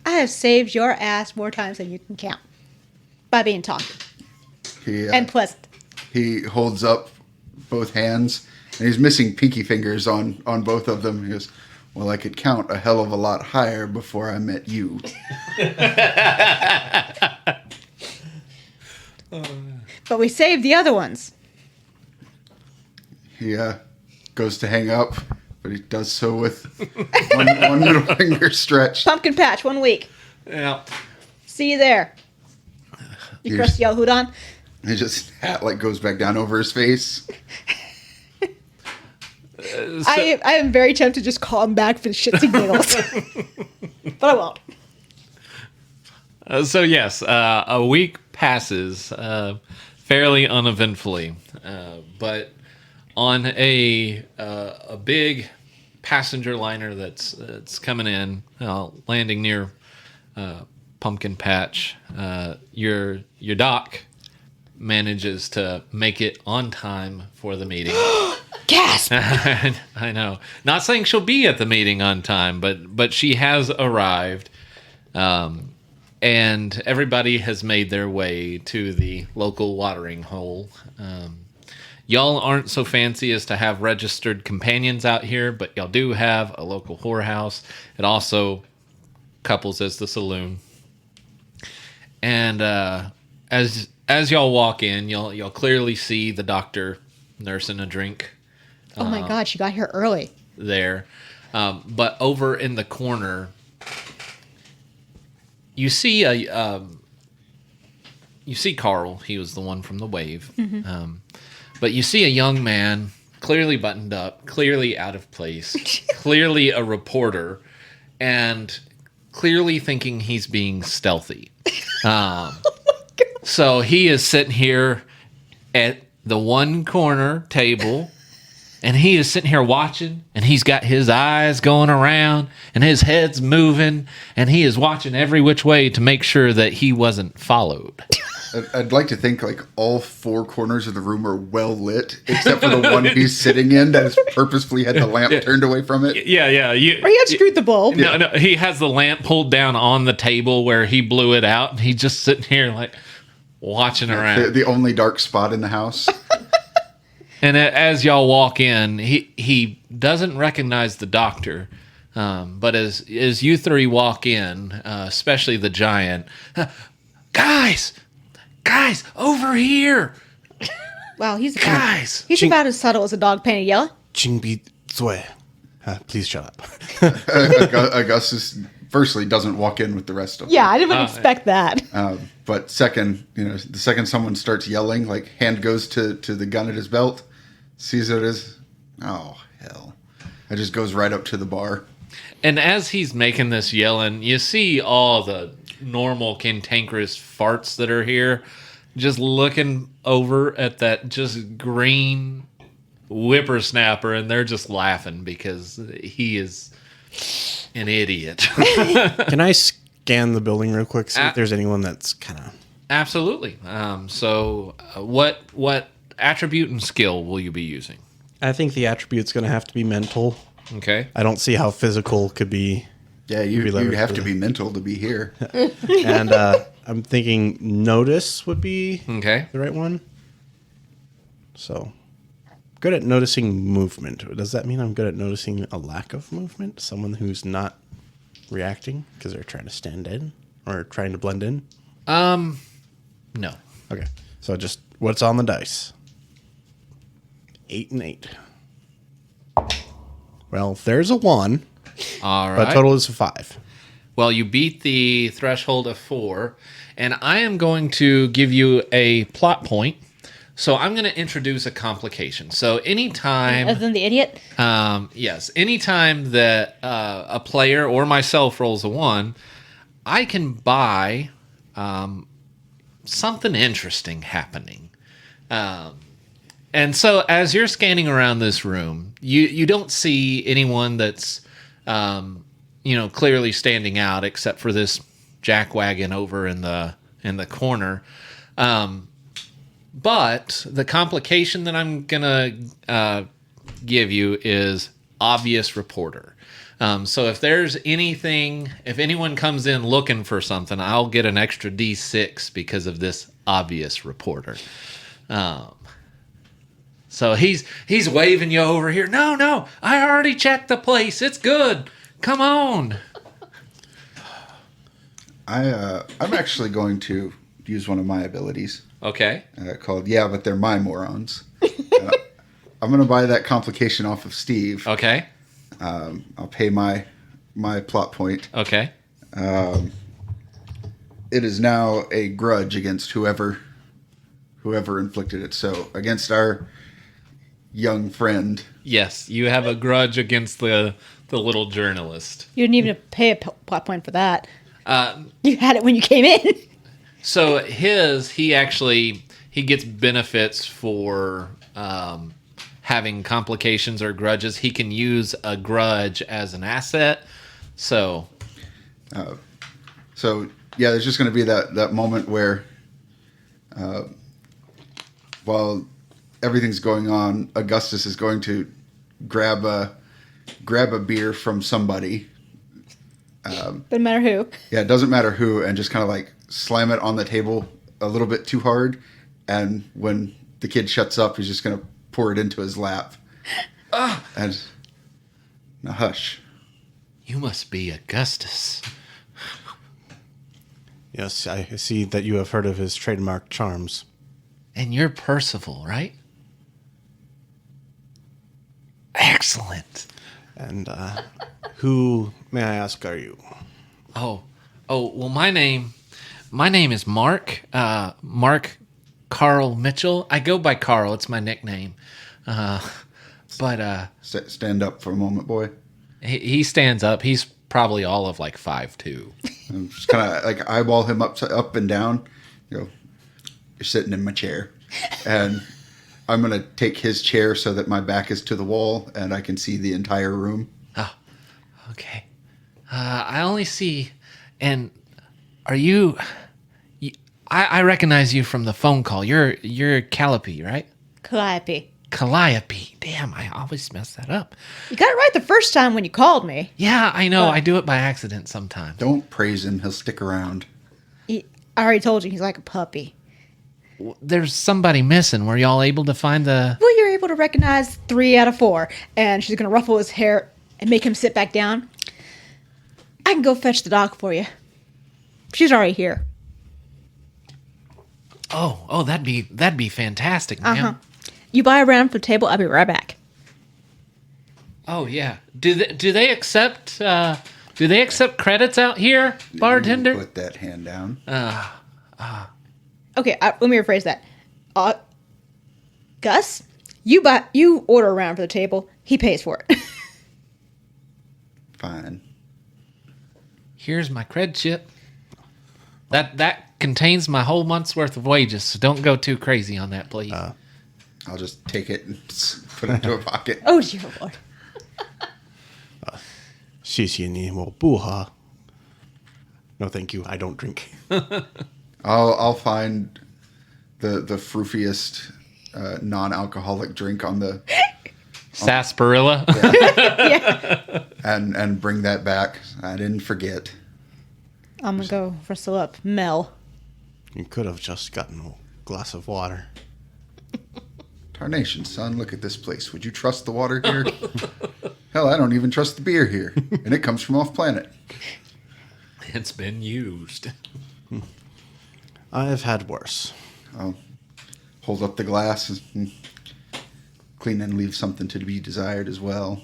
[SPEAKER 4] I have saved your ass more times than you can count. By being talky. And pleasant.
[SPEAKER 3] He holds up both hands, and he's missing pinky fingers on both of them. He goes, well, I could count a hell of a lot higher before I met you.
[SPEAKER 4] But we saved the other ones.
[SPEAKER 3] He goes to hang up, but he does so with one little finger stretched.
[SPEAKER 4] Pumpkin patch, 1 week.
[SPEAKER 1] Yeah. See
[SPEAKER 4] See you there. You crusty old hoot on.
[SPEAKER 3] He just hat goes back down over his face.
[SPEAKER 4] I am very tempted to just call him back for the shits and giggles. But I won't.
[SPEAKER 1] So yes, a week passes fairly uneventfully, but on a big passenger liner that's coming in, landing near Pumpkin Patch, your doc manages to make it on time for the meeting.
[SPEAKER 4] Gasp!
[SPEAKER 1] I know. Not saying she'll be at the meeting on time, but she has arrived. And everybody has made their way to the local watering hole. Y'all aren't so fancy as to have registered companions out here, but y'all do have a local whorehouse. It also couples as the saloon. And as y'all walk in, you'll clearly see the doctor nursing a drink
[SPEAKER 4] Oh my God, she got here early.
[SPEAKER 1] there. But over in the corner, you see Carl. He was the one from the wave. But you see a young man, clearly buttoned up, clearly out of place, clearly a reporter, and clearly thinking he's being stealthy. So he is sitting here at the one corner table, and he is sitting here watching, and he's got his eyes going around, and his head's moving, and he is watching every which way to make sure that he wasn't followed.
[SPEAKER 3] I'd like to think like all four corners of the room are well lit, except for the one he's sitting in that has purposefully had the lamp turned away from it.
[SPEAKER 1] Yeah.
[SPEAKER 4] Or he had screwed the bulb.
[SPEAKER 1] No, he has the lamp pulled down on the table where he blew it out, and he's just sitting here like watching around.
[SPEAKER 3] The only dark spot in the house.
[SPEAKER 1] And as y'all walk in, he doesn't recognize the doctor, but as you three walk in, especially the giant, guys, over here,
[SPEAKER 4] Wow, he's
[SPEAKER 1] guys.
[SPEAKER 4] He's about as subtle as a dog painted yellow.
[SPEAKER 2] Jingbi Zue. Please shut up.
[SPEAKER 3] Augustus, firstly, doesn't walk in with the rest of them.
[SPEAKER 4] Yeah, I didn't expect that.
[SPEAKER 3] But second, the second someone starts yelling, like hand goes to the gun at his belt, sees it as, oh, hell. It just goes right up to the bar.
[SPEAKER 1] And as he's making this yelling, you see all the normal cantankerous farts that are here just looking over at that just green whippersnapper, and they're just laughing because he is an idiot.
[SPEAKER 2] Can I scan the building real quick, see if there's anyone that's kind of...
[SPEAKER 1] Absolutely. So what attribute and skill will you be using?
[SPEAKER 2] I think the attribute's going to have to be mental.
[SPEAKER 1] Okay.
[SPEAKER 2] I don't see how physical could be.
[SPEAKER 3] Yeah, you
[SPEAKER 2] leveraged
[SPEAKER 3] have
[SPEAKER 2] for
[SPEAKER 3] to
[SPEAKER 2] the-
[SPEAKER 3] be mental to be here.
[SPEAKER 2] And I'm thinking notice would be
[SPEAKER 1] Okay.
[SPEAKER 2] the right one. So, good at noticing movement. Does that mean I'm good at noticing a lack of movement? Someone who's not reacting because they're trying to stand in or trying to blend in?
[SPEAKER 1] No.
[SPEAKER 2] Okay. So just what's on the dice? 8 and 8. Well, there's a 1,
[SPEAKER 1] All right.
[SPEAKER 2] but total is a 5.
[SPEAKER 1] Well, you beat the threshold of 4, and I am going to give you a plot point. So I'm going to introduce a complication. So anytime,
[SPEAKER 4] Other than the idiot.
[SPEAKER 1] yes, anytime that a player or myself rolls a 1, I can buy something interesting happening. And so as you're scanning around this room, you don't see anyone that's clearly standing out except for this jackwagon over in the corner. But the complication that I'm gonna give you is obvious reporter. So if there's anything, if anyone comes in looking for something, I'll get an extra D6 because of this obvious reporter. So he's waving you over here. No, I already checked the place. It's good. Come on.
[SPEAKER 3] I'm actually going to use one of my abilities
[SPEAKER 1] Okay.
[SPEAKER 3] called Yeah, but they're my morons. I'm going to buy that complication off of Steve.
[SPEAKER 1] Okay.
[SPEAKER 3] I'll pay my plot point.
[SPEAKER 1] Okay.
[SPEAKER 3] It is now a grudge against whoever inflicted it. So against our young friend.
[SPEAKER 1] Yes, you have a grudge against the little journalist.
[SPEAKER 4] You didn't even pay a plot point for that. You had it when you came in.
[SPEAKER 1] So he gets benefits for having complications or grudges. He can use a grudge as an asset. So
[SPEAKER 3] Yeah, there's just going to be that moment where, while everything's going on, Augustus is going to grab a beer from somebody.
[SPEAKER 4] Doesn't matter who.
[SPEAKER 3] Yeah, it doesn't matter who, and just kind of like slam it on the table a little bit too hard. And when the kid shuts up, he's just going to pour it into his lap. And now hush.
[SPEAKER 1] You must be Augustus.
[SPEAKER 2] Yes, I see that you have heard of his trademark charms.
[SPEAKER 1] And you're Percival, right? Excellent.
[SPEAKER 2] And who, may I ask, are you?
[SPEAKER 1] Oh, well, my name is Mark. Mark Carl Mitchell. I go by Carl. It's my nickname. But
[SPEAKER 3] Stand up for a moment, boy.
[SPEAKER 1] he stands up. He's probably all of like 5'2".
[SPEAKER 3] I'm just kind of like eyeball him up and down. You know, you're sitting in my chair, and I'm gonna take his chair so that my back is to the wall and I can see the entire room.
[SPEAKER 1] Oh, okay. I only see, and are you? I recognize you from the phone call. You're Caliope, right?
[SPEAKER 4] Caliope.
[SPEAKER 1] Caliope. Damn, I always mess that up.
[SPEAKER 4] You got it right the first time when you called me.
[SPEAKER 1] Yeah, I know. I do it by accident sometimes.
[SPEAKER 3] Don't praise him; he'll stick around.
[SPEAKER 4] I already told you he's like a puppy.
[SPEAKER 1] There's somebody missing. Were y'all able to find the...
[SPEAKER 4] Well, you're able to recognize 3 out of 4, and she's going to ruffle his hair and make him sit back down. I can go fetch the dog for you. She's already here.
[SPEAKER 1] Oh, that'd be fantastic, ma'am.
[SPEAKER 4] You buy a round for the table. I'll be right back.
[SPEAKER 1] Oh yeah. Do they accept credits out here, bartender?
[SPEAKER 3] Put that hand down.
[SPEAKER 4] Okay, let me rephrase that. Gus, you order a round for the table. He pays for it.
[SPEAKER 3] Fine.
[SPEAKER 1] Here's my cred chip. That contains my whole month's worth of wages, so don't go too crazy on that, please.
[SPEAKER 3] I'll just take it and put it into a pocket.
[SPEAKER 4] Oh dear Lord.
[SPEAKER 2] 谢谢你，我不喝. No, thank you. I don't drink.
[SPEAKER 3] I'll find the froofiest non-alcoholic drink on the
[SPEAKER 1] Sarsaparilla.
[SPEAKER 4] Yeah.
[SPEAKER 3] and bring that back. I didn't forget.
[SPEAKER 4] I'm gonna go rustle up Mel.
[SPEAKER 2] You could have just gotten a glass of water.
[SPEAKER 3] Tarnation, son, look at this place. Would you trust the water here? Hell, I don't even trust the beer here. And it comes from off planet.
[SPEAKER 1] It's been used.
[SPEAKER 2] I've had worse.
[SPEAKER 3] I'll hold up the glass and clean and leave something to be desired as well.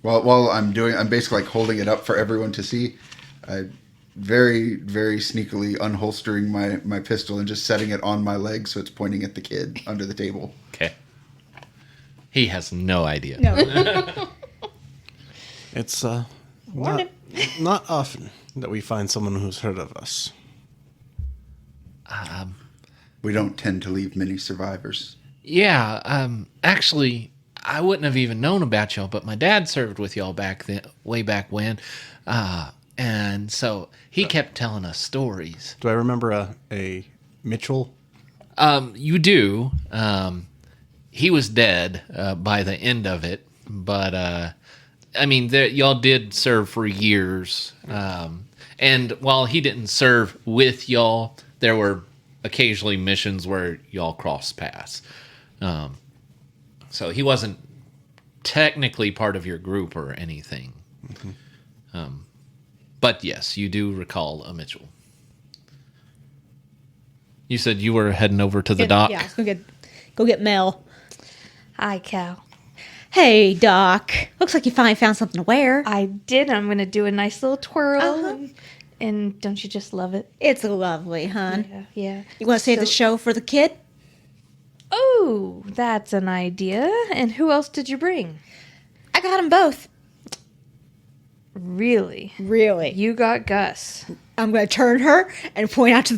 [SPEAKER 3] While I'm basically like holding it up for everyone to see. I very, very sneakily unholstering my pistol and just setting it on my leg so it's pointing at the kid under the table.
[SPEAKER 1] Okay. He has no idea.
[SPEAKER 4] No.
[SPEAKER 2] It's not often that we find someone who's heard of us.
[SPEAKER 3] We don't tend to leave many survivors.
[SPEAKER 1] Yeah, actually, I wouldn't have even known about y'all, but my dad served with y'all way back when. And so he kept telling us stories.
[SPEAKER 2] Do I remember a Mitchell?
[SPEAKER 1] You do. He was dead by the end of it, but I mean, y'all did serve for years. And while he didn't serve with y'all, there were occasionally missions where y'all crossed paths. So he wasn't technically part of your group or anything. Mm-hmm. But yes, you do recall a Mitchell. You said you were heading over to the dock?
[SPEAKER 4] Yeah, let's go get Mel.
[SPEAKER 5] Hi, Cal.
[SPEAKER 4] Hey, Doc. Looks like you finally found something to wear.
[SPEAKER 5] I did. I'm going to do a nice little twirl. And don't you just love it?
[SPEAKER 4] It's lovely, hon.
[SPEAKER 5] Yeah.
[SPEAKER 4] You want to save the show for the kid?
[SPEAKER 5] Oh, that's an idea. And who else did you bring?
[SPEAKER 4] I got them both.
[SPEAKER 5] Really?
[SPEAKER 4] Really.
[SPEAKER 5] You got Gus.
[SPEAKER 4] I'm going to turn her and point out to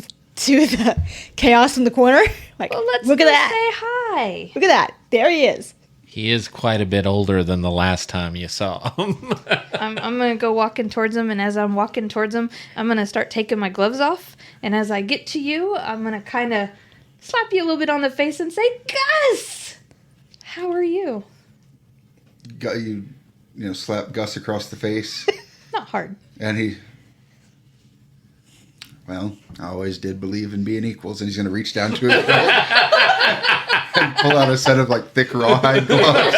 [SPEAKER 4] the chaos in the corner. Like,
[SPEAKER 5] Well, let's
[SPEAKER 4] look at
[SPEAKER 5] go
[SPEAKER 4] that.
[SPEAKER 5] say hi.
[SPEAKER 4] Look at that. There he is.
[SPEAKER 1] He is quite a bit older than the last time you saw him.
[SPEAKER 5] I'm going to go walking towards him, and as I'm walking towards him, I'm going to start taking my gloves off. And as I get to you, I'm going to kind of slap you a little bit on the face and say, Gus! How are you?
[SPEAKER 3] Got you slap Gus across the face.
[SPEAKER 5] Not hard.
[SPEAKER 3] And he... Well, I always did believe in being equals, and he's going to reach down to it and pull out a set of like thick rawhide gloves.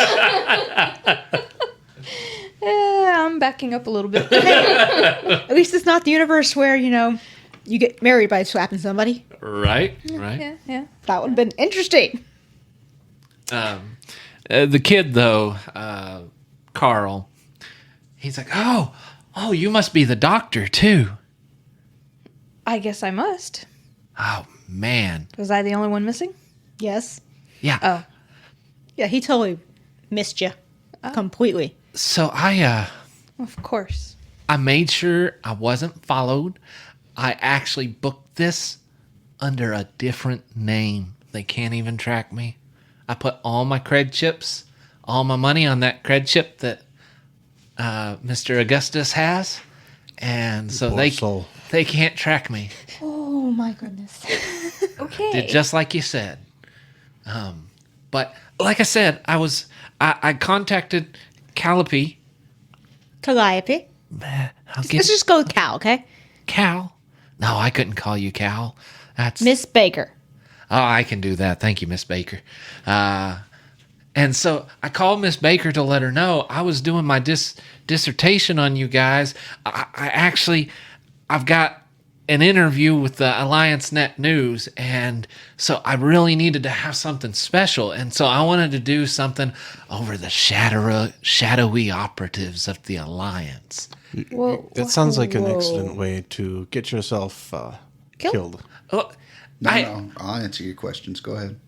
[SPEAKER 5] I'm backing up a little bit.
[SPEAKER 4] At least it's not the universe where, you get married by slapping somebody.
[SPEAKER 1] Right.
[SPEAKER 5] Yeah.
[SPEAKER 4] That would have been interesting.
[SPEAKER 1] The kid, though, Carl, he's like, oh, you must be the doctor, too.
[SPEAKER 5] I guess I must.
[SPEAKER 1] Oh, man.
[SPEAKER 5] Was I the only one missing?
[SPEAKER 4] Yes.
[SPEAKER 1] Yeah.
[SPEAKER 5] Oh.
[SPEAKER 4] Yeah, he totally missed you. Completely.
[SPEAKER 1] So
[SPEAKER 5] Of course.
[SPEAKER 1] I made sure I wasn't followed. I actually booked this under a different name. They can't even track me. I put all my cred chips, all my money on that cred chip that Mr. Augustus has, and so they can't track me.
[SPEAKER 4] Oh, my goodness.
[SPEAKER 5] Okay.
[SPEAKER 1] Did just like you said. But like I said, I contacted Caliope.
[SPEAKER 4] Caliope.
[SPEAKER 1] Let's
[SPEAKER 4] Let's just go with Cal, okay?
[SPEAKER 1] Cal. No, I couldn't call you Cal. That's
[SPEAKER 4] Miss Baker.
[SPEAKER 1] Oh, I can do that. Thank you, Miss Baker. And so I called Miss Baker to let her know I was doing my dissertation on you guys. I've got an interview with the Alliance Net News, and so I really needed to have something special. And so I wanted to do something over the shadowy operatives of the Alliance.
[SPEAKER 5] Well,
[SPEAKER 2] It sounds like an excellent way to get yourself killed.
[SPEAKER 1] Oh,
[SPEAKER 3] No, I'll answer your questions. Go ahead.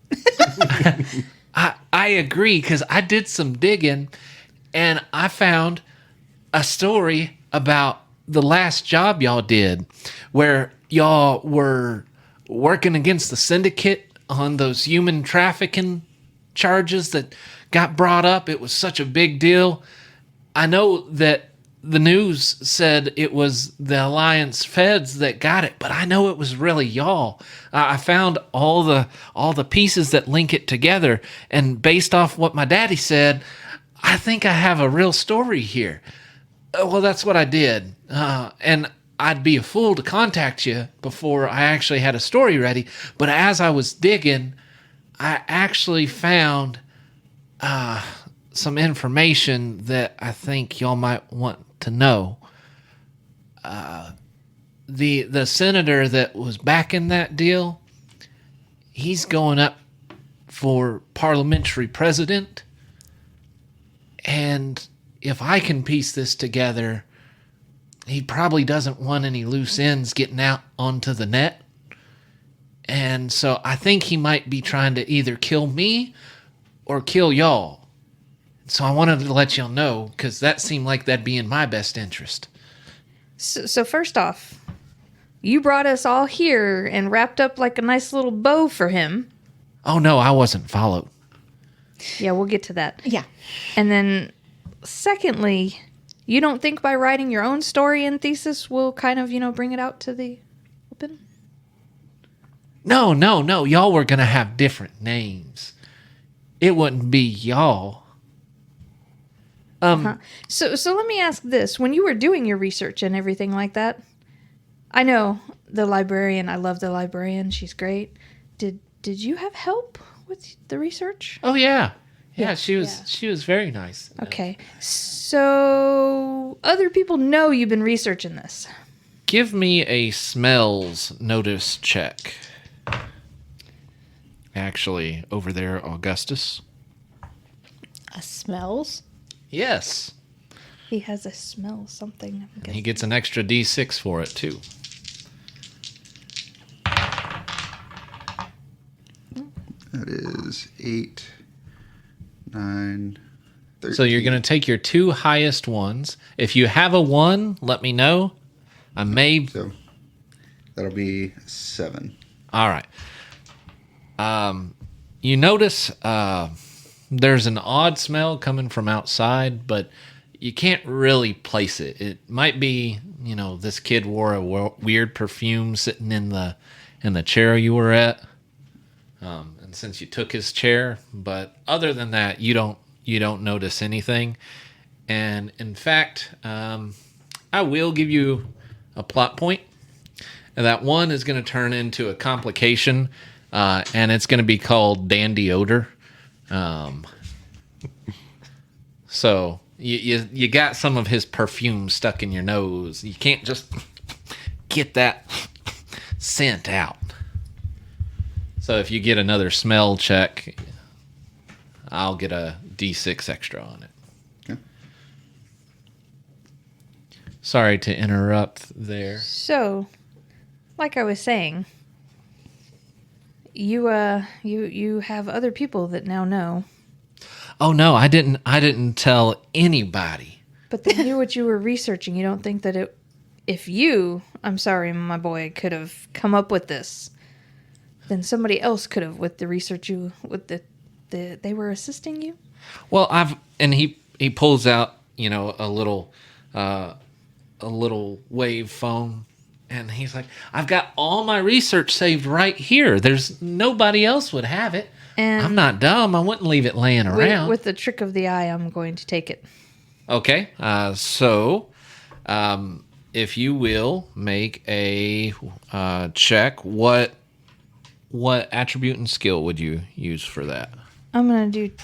[SPEAKER 1] I agree, because I did some digging and I found a story about the last job y'all did where y'all were working against the syndicate on those human trafficking charges that got brought up. It was such a big deal. I know that the news said it was the Alliance feds that got it, but I know it was really y'all. I found all the pieces that link it together, and based off what my daddy said, I think I have a real story here. Well, that's what I did, and I'd be a fool to contact you before I actually had a story ready. But as I was digging, I actually found some information that I think y'all might want to know. The senator that was backing that deal, he's going up for parliamentary president. And if I can piece this together, he probably doesn't want any loose ends getting out onto the net. And so I think he might be trying to either kill me or kill y'all. So I wanted to let y'all know, because that seemed like that'd be in my best interest.
[SPEAKER 5] So first off, you brought us all here and wrapped up like a nice little bow for him.
[SPEAKER 1] Oh, no, I wasn't followed.
[SPEAKER 5] Yeah, we'll get to that.
[SPEAKER 4] Yeah.
[SPEAKER 5] And then, secondly, you don't think by writing your own story and thesis will kind of, bring it out to the open?
[SPEAKER 1] No. Y'all were going to have different names. It wouldn't be y'all.
[SPEAKER 5] So let me ask this. When you were doing your research and everything like that, I know the librarian. I love the librarian. She's great. Did you have help with the research?
[SPEAKER 1] Oh, yeah. Yeah, she was very nice.
[SPEAKER 5] Okay. So other people know you've been researching this.
[SPEAKER 1] Give me a smells notice check. Actually, over there, Augustus.
[SPEAKER 4] Smells?
[SPEAKER 1] Yes.
[SPEAKER 5] He has a smell something. I'm
[SPEAKER 1] And he gets an extra D6 for it, too.
[SPEAKER 3] That is 8, 9, 13.
[SPEAKER 1] So you're going to take your two highest ones. If you have a 1, let me know. I may...
[SPEAKER 3] So that'll be 7.
[SPEAKER 1] All right. You notice there's an odd smell coming from outside, but you can't really place it. It might be, this kid wore a weird perfume sitting in the chair you were at. And since you took his chair, but other than that, you don't notice anything. And in fact, I will give you a plot point. And that one is going to turn into a complication, and it's going to be called dandy odor. So you got some of his perfume stuck in your nose. You can't just get that scent out. So if you get another smell check, I'll get a D6 extra on it.
[SPEAKER 3] Okay.
[SPEAKER 1] Sorry to interrupt there.
[SPEAKER 5] So, like I was saying, you have other people that now know,
[SPEAKER 1] Oh no, I didn't tell anybody.
[SPEAKER 5] but they knew what you were researching. You don't think that if you, I'm sorry, my boy, could have come up with this, then somebody else could have with the research they were assisting you?
[SPEAKER 1] Well, he pulls out, a little wave phone, and he's like, I've got all my research saved right here. There's nobody else would have it.
[SPEAKER 5] And
[SPEAKER 1] I'm not dumb. I wouldn't leave it laying around.
[SPEAKER 5] With the trick of the eye, I'm going to take it.
[SPEAKER 1] Okay. So, if you will make a check, what attribute and skill would you use for that?
[SPEAKER 5] I'm going to do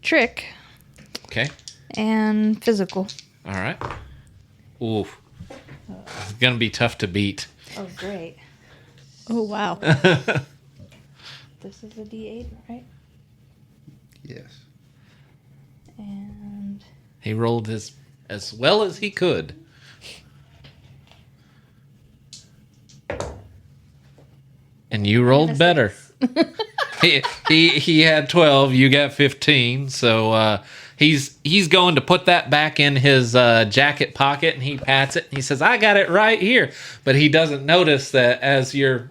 [SPEAKER 5] trick
[SPEAKER 1] Okay.
[SPEAKER 5] and physical.
[SPEAKER 1] All right. Ooh. It's going to be tough to beat.
[SPEAKER 5] Oh, great.
[SPEAKER 4] Oh, wow.
[SPEAKER 5] This is a D8, right?
[SPEAKER 3] Yes.
[SPEAKER 5] And
[SPEAKER 1] He rolled as well as he could. And you rolled better. he had 12, you got 15, so he's going to put that back in his jacket pocket, and he pats it and he says, I got it right here. But he doesn't notice that as you're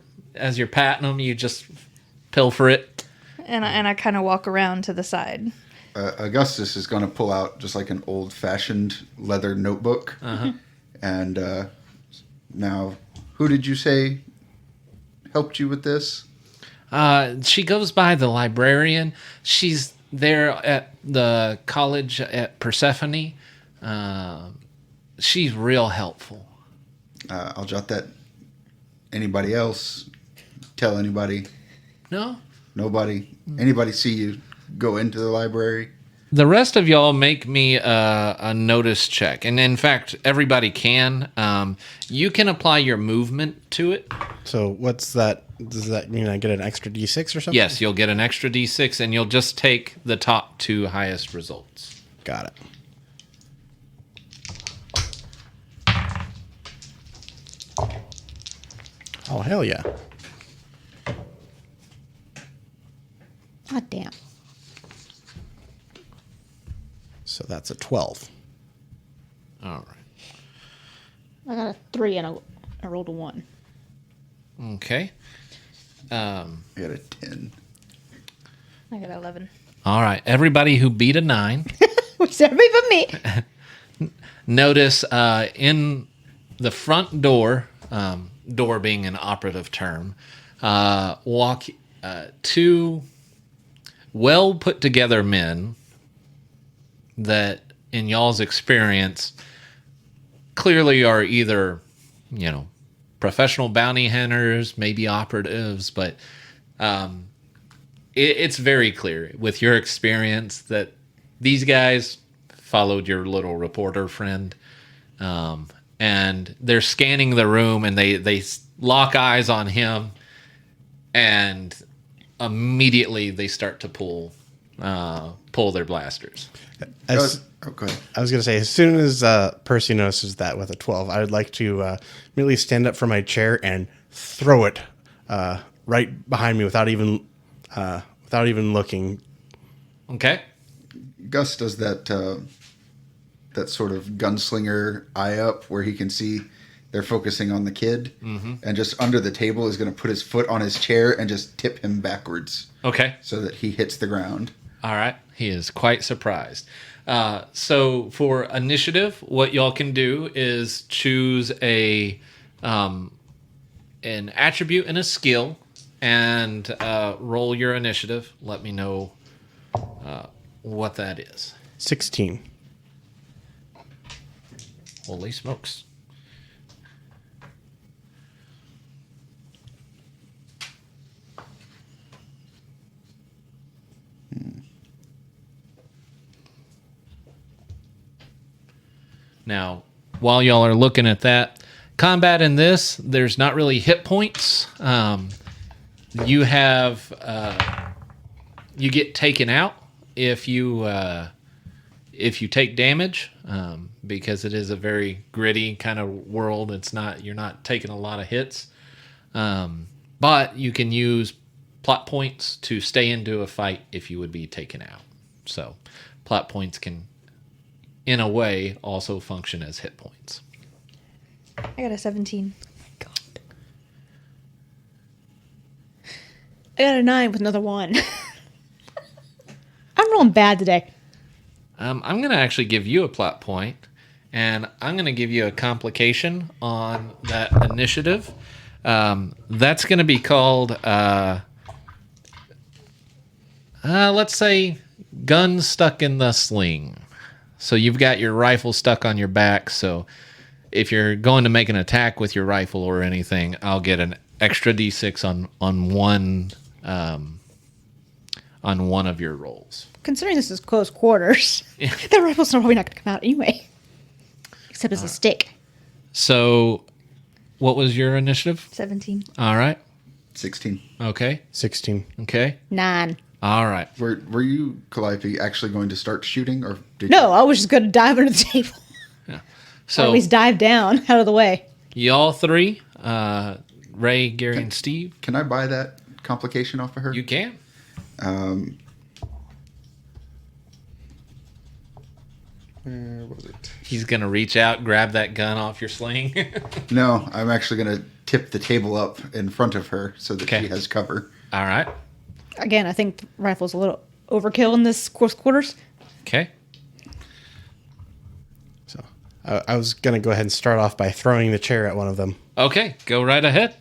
[SPEAKER 1] patting him, you just pilfer it.
[SPEAKER 5] and I kind of walk around to the side.
[SPEAKER 3] Augustus is going to pull out just like an old-fashioned leather notebook.
[SPEAKER 1] Uh-huh.
[SPEAKER 3] And now, who did you say helped you with this?
[SPEAKER 1] She goes by the librarian. She's there at the college at Persephone. She's real helpful.
[SPEAKER 3] I'll jot that. Anybody else? Tell anybody?
[SPEAKER 1] No?
[SPEAKER 3] Nobody? Anybody see you go into the library?
[SPEAKER 1] The rest of y'all make me a notice check. And in fact, everybody can. You can apply your movement to it.
[SPEAKER 2] So what's that? Does that mean I get an extra D6 or something?
[SPEAKER 1] Yes, you'll get an extra D6, and you'll just take the top two highest results.
[SPEAKER 2] Got it. Oh, hell yeah.
[SPEAKER 4] God damn.
[SPEAKER 2] So that's a 12.
[SPEAKER 1] All right.
[SPEAKER 4] I got a 3 and I rolled a 1.
[SPEAKER 1] Okay.
[SPEAKER 3] I got a 10.
[SPEAKER 5] I got 11.
[SPEAKER 1] All right. Everybody who beat a 9,
[SPEAKER 4] Which everybody but me.
[SPEAKER 1] notice in the front door, door being an operative term, walk two well put together men that, in y'all's experience, clearly are either, professional bounty hunters, maybe operatives, but it's very clear with your experience that these guys followed your little reporter friend, and they're scanning the room, and they lock eyes on him, and immediately they start to pull their blasters.
[SPEAKER 3] Go ahead.
[SPEAKER 2] I was going to say, as soon as Percy notices that with a 12, I would like to immediately stand up from my chair and throw it right behind me without even looking.
[SPEAKER 1] Okay.
[SPEAKER 3] Gus does that sort of gunslinger eye up where he can see they're focusing on the kid, and just under the table is going to put his foot on his chair and just tip him backwards.
[SPEAKER 1] Okay.
[SPEAKER 3] So that he hits the ground.
[SPEAKER 1] All right. He is quite surprised. So for initiative, what y'all can do is choose an attribute and a skill, and roll your initiative. Let me know what that is.
[SPEAKER 2] 16.
[SPEAKER 1] Holy smokes. Now, while y'all are looking at that, combat in this, there's not really hit points. You have you get taken out if you take damage, because it is a very gritty kind of world. You're not taking a lot of hits, but you can use plot points to stay into a fight if you would be taken out. So, plot points can, in a way, also function as hit points.
[SPEAKER 5] I got a 17.
[SPEAKER 4] God. I got a 9 with another 1. I'm rolling bad today.
[SPEAKER 1] I'm going to actually give you a plot point, and I'm going to give you a complication on that initiative. That's going to be called, let's say, gun stuck in the sling. So you've got your rifle stuck on your back, so if you're going to make an attack with your rifle or anything, I'll get an extra d6 on one of your rolls.
[SPEAKER 4] Considering this is close quarters, the rifle's probably not going to come out anyway. Except as a stick.
[SPEAKER 1] So, what was your initiative?
[SPEAKER 5] 17.
[SPEAKER 1] All right.
[SPEAKER 3] 16.
[SPEAKER 1] Okay.
[SPEAKER 2] 16.
[SPEAKER 1] Okay.
[SPEAKER 4] 9.
[SPEAKER 1] All right.
[SPEAKER 3] Were you, Caliope, actually going to start shooting, or did
[SPEAKER 4] No, I was just going to dive under the table. Or
[SPEAKER 1] So,
[SPEAKER 4] at least dive down out of the way.
[SPEAKER 1] y'all three, Ray, Gary, and Steve,
[SPEAKER 3] Can I buy that complication off of her?
[SPEAKER 1] you can.
[SPEAKER 3] Where was it?
[SPEAKER 1] He's going to reach out, grab that gun off your sling.
[SPEAKER 3] No, I'm actually going to tip the table up in front of her so that
[SPEAKER 1] Okay.
[SPEAKER 3] she has cover.
[SPEAKER 1] All right.
[SPEAKER 4] Again, I think the rifle's a little overkill in this close quarters.
[SPEAKER 1] Okay.
[SPEAKER 2] So I was going to go ahead and start off by throwing the chair at one of them.
[SPEAKER 1] Okay. Go right ahead.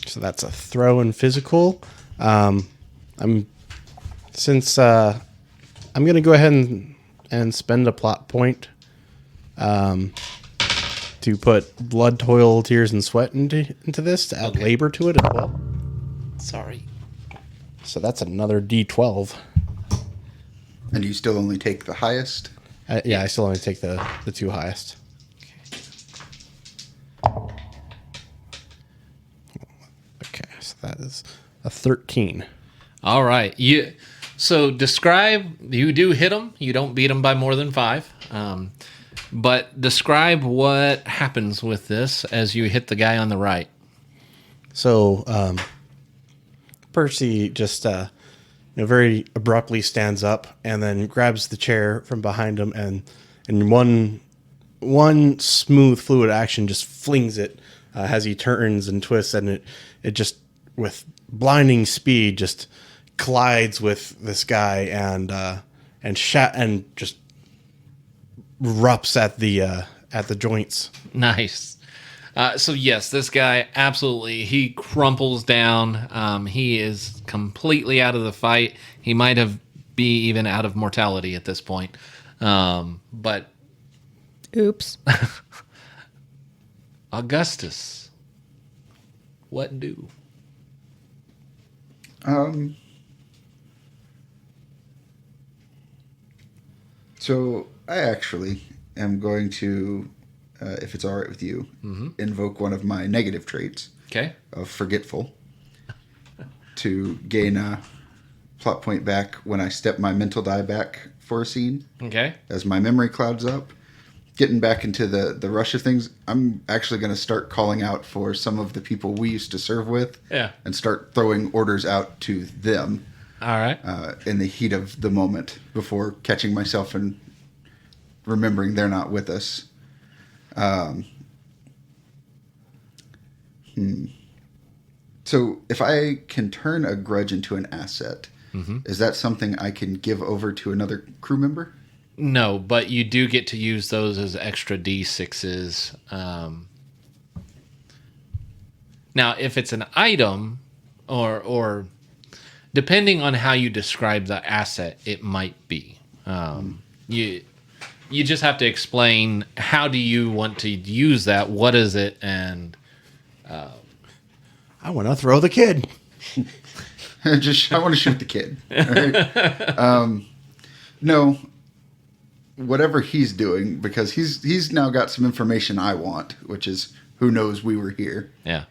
[SPEAKER 2] So that's a throw in physical. I'm going to go ahead and spend a plot point to put blood, toil, tears, and sweat into this to add labor to it as well.
[SPEAKER 1] Sorry.
[SPEAKER 2] So that's another D12.
[SPEAKER 3] And you still only take the highest?
[SPEAKER 2] Yeah, I still only take the two highest. Okay, so that is a 13.
[SPEAKER 1] All right. So describe, you do hit them. You don't beat them by more than 5. But describe what happens with this as you hit the guy on the right.
[SPEAKER 2] So Percy just very abruptly stands up and then grabs the chair from behind him and in one smooth fluid action just flings it as he turns and twists, and it just with blinding speed just collides with this guy and just rupts at the joints.
[SPEAKER 1] Nice. So yes, this guy absolutely, he crumples down. He is completely out of the fight. He might be even out of mortality at this point. But
[SPEAKER 4] Oops.
[SPEAKER 1] Augustus, what do?
[SPEAKER 3] So I actually am going to, if it's all right with you, invoke one of my negative traits
[SPEAKER 1] Okay.
[SPEAKER 3] of forgetful to gain a plot point back when I step my mental die back for a scene.
[SPEAKER 1] Okay.
[SPEAKER 3] As my memory clouds up, getting back into the rush of things, I'm actually going to start calling out for some of the people we used to serve with.
[SPEAKER 1] Yeah.
[SPEAKER 3] And start throwing orders out to them.
[SPEAKER 1] All right.
[SPEAKER 3] In the heat of the moment before catching myself and remembering they're not with us. So if I can turn a grudge into an asset, is that something I can give over to another crew member?
[SPEAKER 1] No, but you do get to use those as extra D6s. Now, if it's an item, or depending on how you describe the asset, it might be. You just have to explain how do you want to use that, what is it, and
[SPEAKER 2] I want to throw the kid.
[SPEAKER 3] I want to shoot the kid. All right? No, whatever he's doing, because he's now got some information I want, which is who knows we were here.
[SPEAKER 1] Yeah.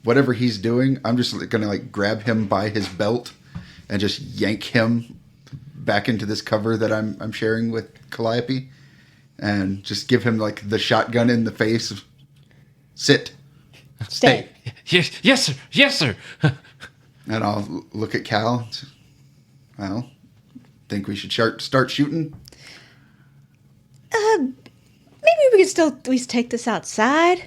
[SPEAKER 3] Whatever he's doing, I'm just gonna like grab him by his belt and just yank him back into this cover that I'm sharing with Caliope, and just give him like the shotgun in the face. Sit.
[SPEAKER 4] Stay.
[SPEAKER 1] Yes, sir. Yes, sir.
[SPEAKER 3] And I'll look at Cal. And say, well, think we should start shooting?
[SPEAKER 4] Maybe we could still at least take this outside.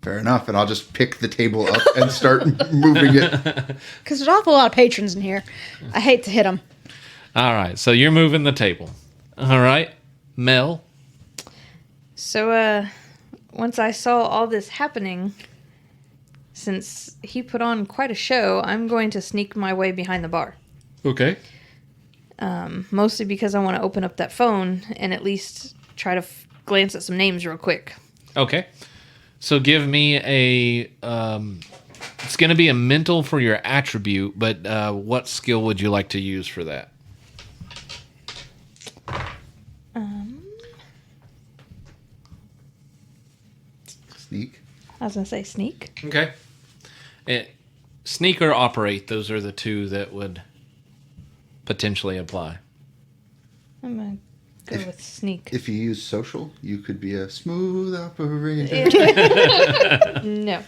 [SPEAKER 3] Fair enough. And I'll just pick the table up and start moving it.
[SPEAKER 4] Because there's an awful lot of patrons in here. I hate to hit them.
[SPEAKER 1] All right. So you're moving the table. All right. Mel.
[SPEAKER 5] So, once I saw all this happening, since he put on quite a show, I'm going to sneak my way behind the bar.
[SPEAKER 1] Okay.
[SPEAKER 5] Mostly because I want to open up that phone and at least try to glance at some names real quick.
[SPEAKER 1] Okay. So give me a... it's going to be a mental for your attribute, but what skill would you like to use for that?
[SPEAKER 3] Sneak.
[SPEAKER 5] I was going to say sneak.
[SPEAKER 1] Okay. Sneak or operate, those are the two that would potentially apply.
[SPEAKER 5] I'm going to go with sneak.
[SPEAKER 3] If you use social, you could be a smooth operator.
[SPEAKER 5] No.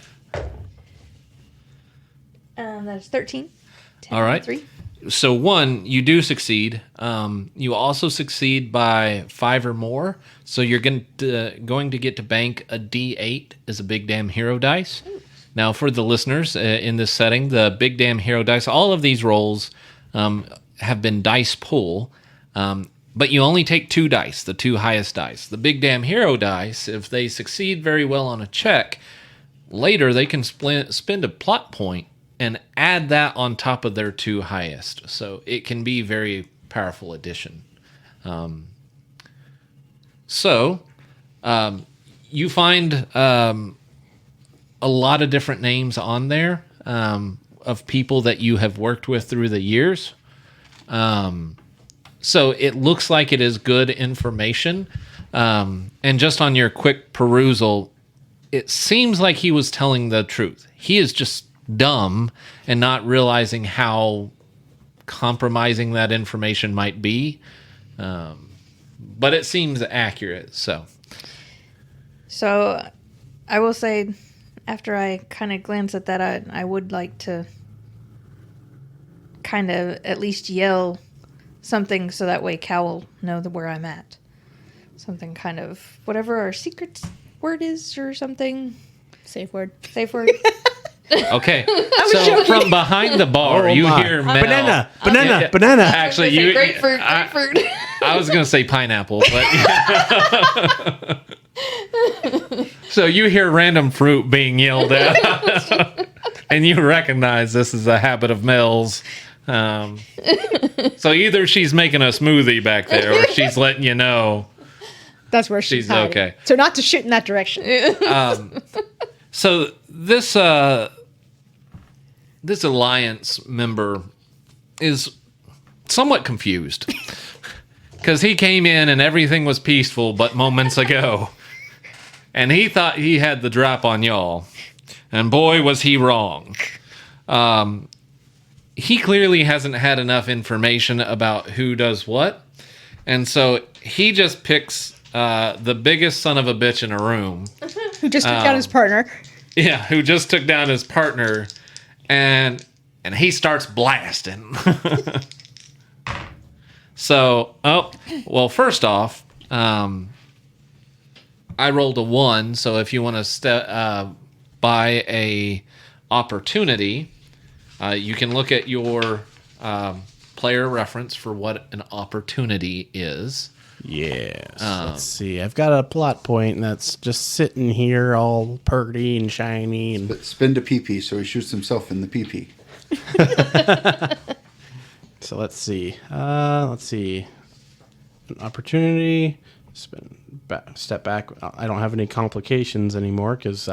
[SPEAKER 5] That is 13. 10,
[SPEAKER 1] All right.
[SPEAKER 5] 3.
[SPEAKER 1] So 1, you do succeed. You also succeed by 5 or more. So you're going to get to bank a D8 as a big damn hero dice. Now, for the listeners in this setting, the big damn hero dice, all of these rolls have been dice pool, but you only take 2 dice, the 2 highest dice. The big damn hero dice, if they succeed very well on a check, later they can spend a plot point and add that on top of their 2 highest. So it can be very powerful addition. You find a lot of different names on there of people that you have worked with through the years. So it looks like it is good information. And just on your quick perusal, it seems like he was telling the truth. He is just dumb and not realizing how compromising that information might be. But it seems accurate, so.
[SPEAKER 5] So I will say, after I kind of glance at that, I would like to kind of at least yell something so that way Cal will know where I'm at. Something kind of, whatever our secret word is or something.
[SPEAKER 4] Safe word.
[SPEAKER 5] Safe word.
[SPEAKER 1] Okay, so from behind the bar, you hear Mel.
[SPEAKER 2] Banana.
[SPEAKER 1] Actually, you
[SPEAKER 5] grapefruit.
[SPEAKER 1] I was going to say pineapple, but so you hear random fruit being yelled at, and you recognize this is a habit of Mel's. So either she's making a smoothie back there, or she's letting you know
[SPEAKER 4] That's where she's hiding.
[SPEAKER 1] okay.
[SPEAKER 4] So not to shoot in that direction.
[SPEAKER 1] So this alliance member is somewhat confused because he came in and everything was peaceful but moments ago, and he thought he had the drop on y'all, and boy was he wrong. He clearly hasn't had enough information about who does what, and so he just picks the biggest son of a bitch in a room.
[SPEAKER 4] Who just took down his partner.
[SPEAKER 1] Yeah, who just took down his partner, and he starts blasting. So, first off, I rolled a 1, so if you want to buy a opportunity, you can look at your player reference for what an opportunity is.
[SPEAKER 2] Yes. Let's see. I've got a plot point that's just sitting here all purty and shiny. And
[SPEAKER 3] But spend a PP, so he shoots himself in the PP.
[SPEAKER 2] so let's see. An opportunity. Step back. I don't have any complications anymore because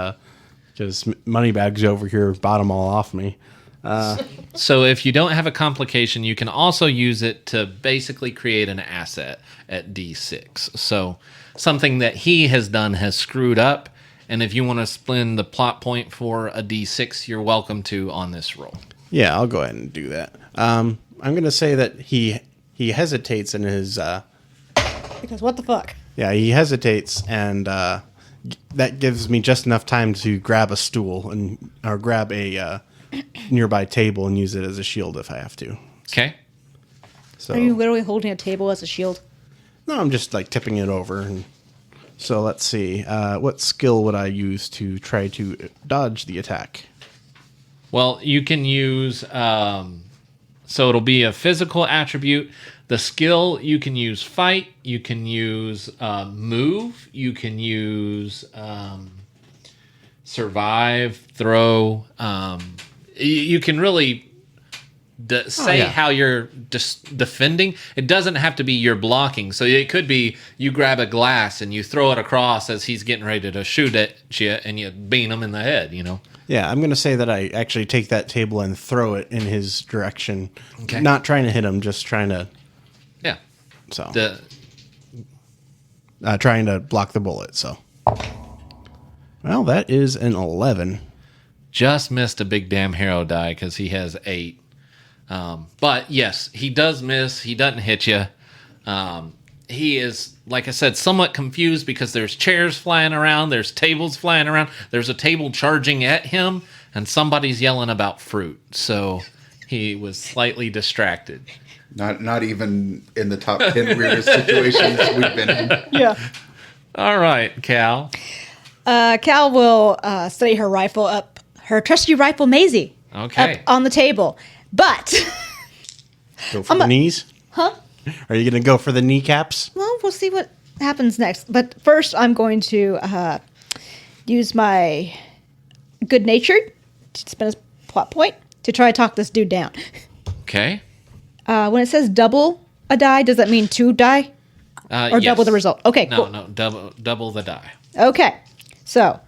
[SPEAKER 2] Moneybags over here bought them all off me.
[SPEAKER 1] So if you don't have a complication, you can also use it to basically create an asset at D6. So something that he has done has screwed up, and if you want to spend the plot point for a D6, you're welcome to on this roll.
[SPEAKER 2] Yeah, I'll go ahead and do that. I'm going to say that he hesitates in his...
[SPEAKER 4] Because what the fuck?
[SPEAKER 2] Yeah, he hesitates, and that gives me just enough time to grab a stool or grab a nearby table and use it as a shield if I have to.
[SPEAKER 1] Okay.
[SPEAKER 2] So,
[SPEAKER 4] Are you literally holding a table as a shield?
[SPEAKER 2] no, I'm just like tipping it over. And so let's see. What skill would I use to try to dodge the attack?
[SPEAKER 1] Well, you can use... so it'll be a physical attribute. The skill, you can use fight, you can use move, you can use survive, throw. You can really say how you're defending. It doesn't have to be you're blocking. So it could be you grab a glass and you throw it across as he's getting ready to shoot at you and you bean him in the head, you know?
[SPEAKER 2] Yeah, I'm going to say that I actually take that table and throw it in his direction.
[SPEAKER 1] Okay.
[SPEAKER 2] Not trying to hit him, just trying to...
[SPEAKER 1] Yeah.
[SPEAKER 2] So... trying to block the bullet, so... Well, that is an 11.
[SPEAKER 1] Just missed a big damn hero die because he has 8. But yes, he does miss. He doesn't hit you. He is, like I said, somewhat confused because there's chairs flying around, there's tables flying around, there's a table charging at him, and somebody's yelling about fruit. So he was slightly distracted.
[SPEAKER 3] Not even in the top 10 weirdest situations we've been in.
[SPEAKER 4] Yeah.
[SPEAKER 1] All right, Cal.
[SPEAKER 4] Cal will steady her rifle up, her trusty rifle Maisie,
[SPEAKER 1] Okay.
[SPEAKER 4] up on the table. But,
[SPEAKER 2] Go for the knees?
[SPEAKER 4] huh?
[SPEAKER 2] Are you going to go for the kneecaps?
[SPEAKER 4] Well, we'll see what happens next. But first, I'm going to use my good-natured to spend a plot point to try to talk this dude down.
[SPEAKER 1] Okay.
[SPEAKER 4] When it says double a die, does that mean 2 die? Or
[SPEAKER 1] Yes.
[SPEAKER 4] double the result? Okay, cool.
[SPEAKER 1] No, double the die.
[SPEAKER 4] Okay, so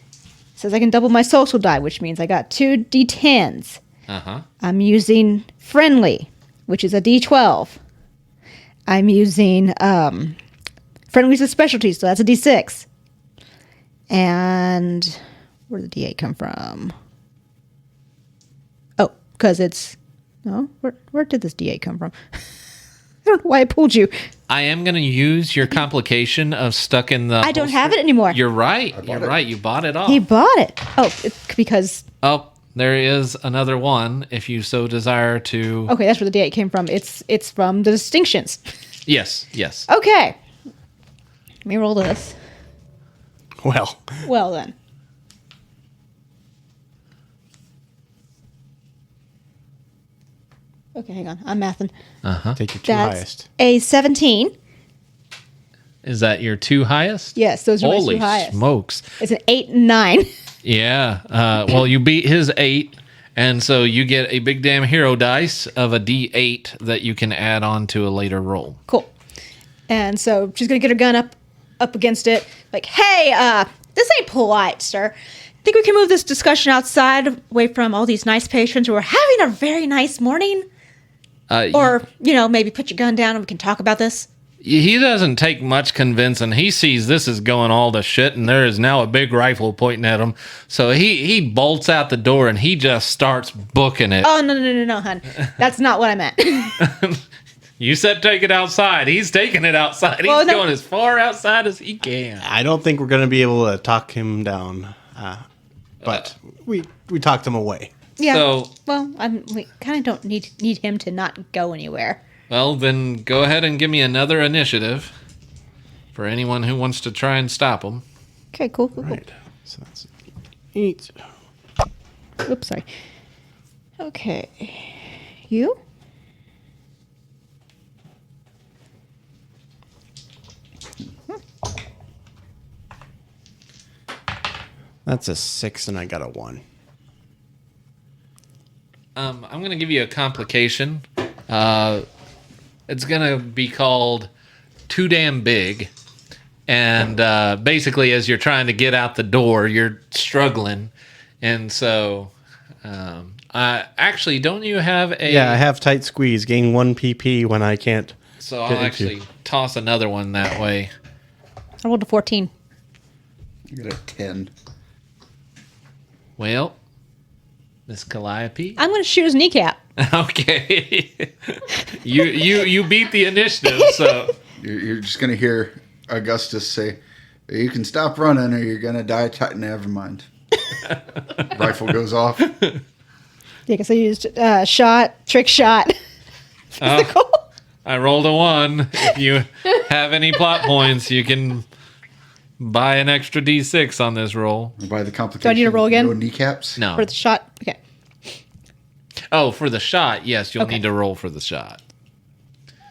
[SPEAKER 4] it says I can double my social die, which means I got 2 D10s.
[SPEAKER 1] Uh-huh.
[SPEAKER 4] I'm using friendly, which is a D12. I'm using friendly's a specialty, so that's a D6. And where did the D8 come from? Oh, because it's... No, where did this D8 come from? I don't know why I pulled you.
[SPEAKER 1] I am going to use your complication of stuck in the...
[SPEAKER 4] I don't have it anymore.
[SPEAKER 1] You're right. You're
[SPEAKER 3] it.
[SPEAKER 1] right. You bought it off.
[SPEAKER 4] He bought it. Oh, because...
[SPEAKER 1] Oh, there is another one if you so desire to...
[SPEAKER 4] Okay, that's where the D8 came from. It's from the distinctions.
[SPEAKER 1] Yes.
[SPEAKER 4] Okay. Let me roll this.
[SPEAKER 2] Well,
[SPEAKER 4] Well, then. Okay, hang on. I'm mathing.
[SPEAKER 2] take your 2
[SPEAKER 4] That's
[SPEAKER 2] highest.
[SPEAKER 4] a 17.
[SPEAKER 1] Is that your 2 highest?
[SPEAKER 4] Yes, those are my
[SPEAKER 1] Holy
[SPEAKER 4] 2 highest.
[SPEAKER 1] smokes.
[SPEAKER 4] It's an 8 and 9.
[SPEAKER 1] Yeah. Well, you beat his 8, and so you get a big damn hero dice of a D8 that you can add on to a later roll.
[SPEAKER 4] Cool. And so she's going to get her gun up against it. Like, hey, this ain't polite, sir. Think we can move this discussion outside away from all these nice patrons who are having a very nice morning? Or, maybe put your gun down and we can talk about this?
[SPEAKER 1] He doesn't take much convincing. He sees this is going all to shit, and there is now a big rifle pointing at him. So he bolts out the door, and he just starts booking it.
[SPEAKER 4] Oh, no, hon. That's not what I meant.
[SPEAKER 1] You said take it outside. He's taking it outside. He's
[SPEAKER 4] Well, no.
[SPEAKER 1] going as far outside as he can.
[SPEAKER 2] I don't think we're going to be able to talk him down. But we talked him away.
[SPEAKER 4] Yeah.
[SPEAKER 1] So-
[SPEAKER 4] well, we kind of don't need him to not go anywhere.
[SPEAKER 1] Well, then go ahead and give me another initiative for anyone who wants to try and stop him.
[SPEAKER 4] Okay, cool.
[SPEAKER 2] Right. So that's 8.
[SPEAKER 4] Oops, sorry. Okay. You?
[SPEAKER 2] That's a 6, and I got a 1.
[SPEAKER 1] I'm going to give you a complication. It's going to be called Too Damn Big. And basically, as you're trying to get out the door, you're struggling. And so I'm Actually, don't you have a...
[SPEAKER 2] Yeah, I have tight squeeze. Gain 1 PP when I can't.
[SPEAKER 1] So I'll actually toss another one that way.
[SPEAKER 4] I rolled a 14.
[SPEAKER 3] You got a 10.
[SPEAKER 1] Well, Miss Calliope.
[SPEAKER 4] I'm going to shoot his kneecap.
[SPEAKER 1] Okay. you beat the initiative, so...
[SPEAKER 3] You're just going to hear Augustus say, you can stop running or you're going to die. Never mind. Rifle goes off.
[SPEAKER 4] Yeah, because I used trick shot.
[SPEAKER 1] I rolled a 1. If you have any plot points, you can buy an extra D6 on this roll.
[SPEAKER 3] By the complication.
[SPEAKER 4] Do I need to roll again?
[SPEAKER 3] No kneecaps?
[SPEAKER 1] No.
[SPEAKER 4] For the shot? Okay.
[SPEAKER 1] Oh, for the shot, yes, you'll need to roll for the shot.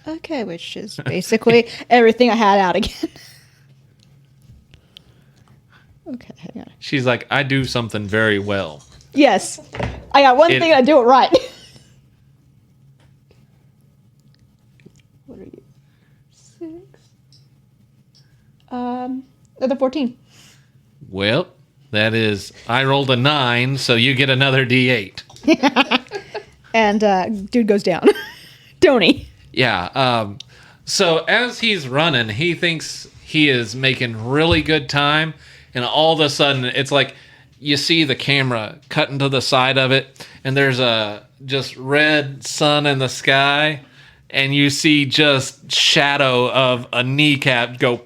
[SPEAKER 4] Okay, which is basically everything I had out again. Okay, hang on.
[SPEAKER 1] She's like, I do something very well.
[SPEAKER 4] Yes. I got one thing, I do it right. What are you? 6. Another 14.
[SPEAKER 1] Well, that is, I rolled a 9, so you get another D8.
[SPEAKER 4] And dude goes down. Don't he?
[SPEAKER 1] Yeah. So as he's running, he thinks he is making really good time. And all of a sudden, it's like you see the camera cutting to the side of it. And there's a just red sun in the sky. And you see just shadow of a kneecap go.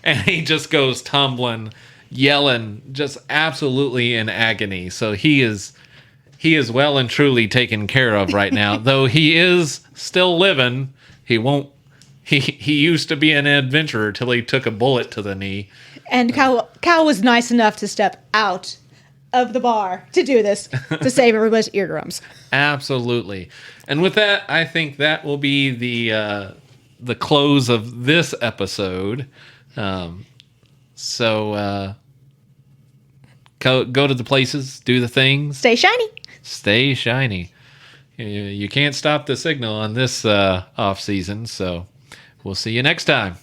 [SPEAKER 1] And he just goes tumbling, yelling, just absolutely in agony. So he is well and truly taken care of right now. Though he is still living, he used to be an adventurer till he took a bullet to the knee.
[SPEAKER 4] And Cal was nice enough to step out of the bar to do this, to save everybody's eardrums.
[SPEAKER 1] Absolutely. And with that, I think that will be the close of this episode. So go to the places, do the things.
[SPEAKER 4] Stay shiny.
[SPEAKER 1] Stay shiny. You can't stop the signal on this off season, so we'll see you next time.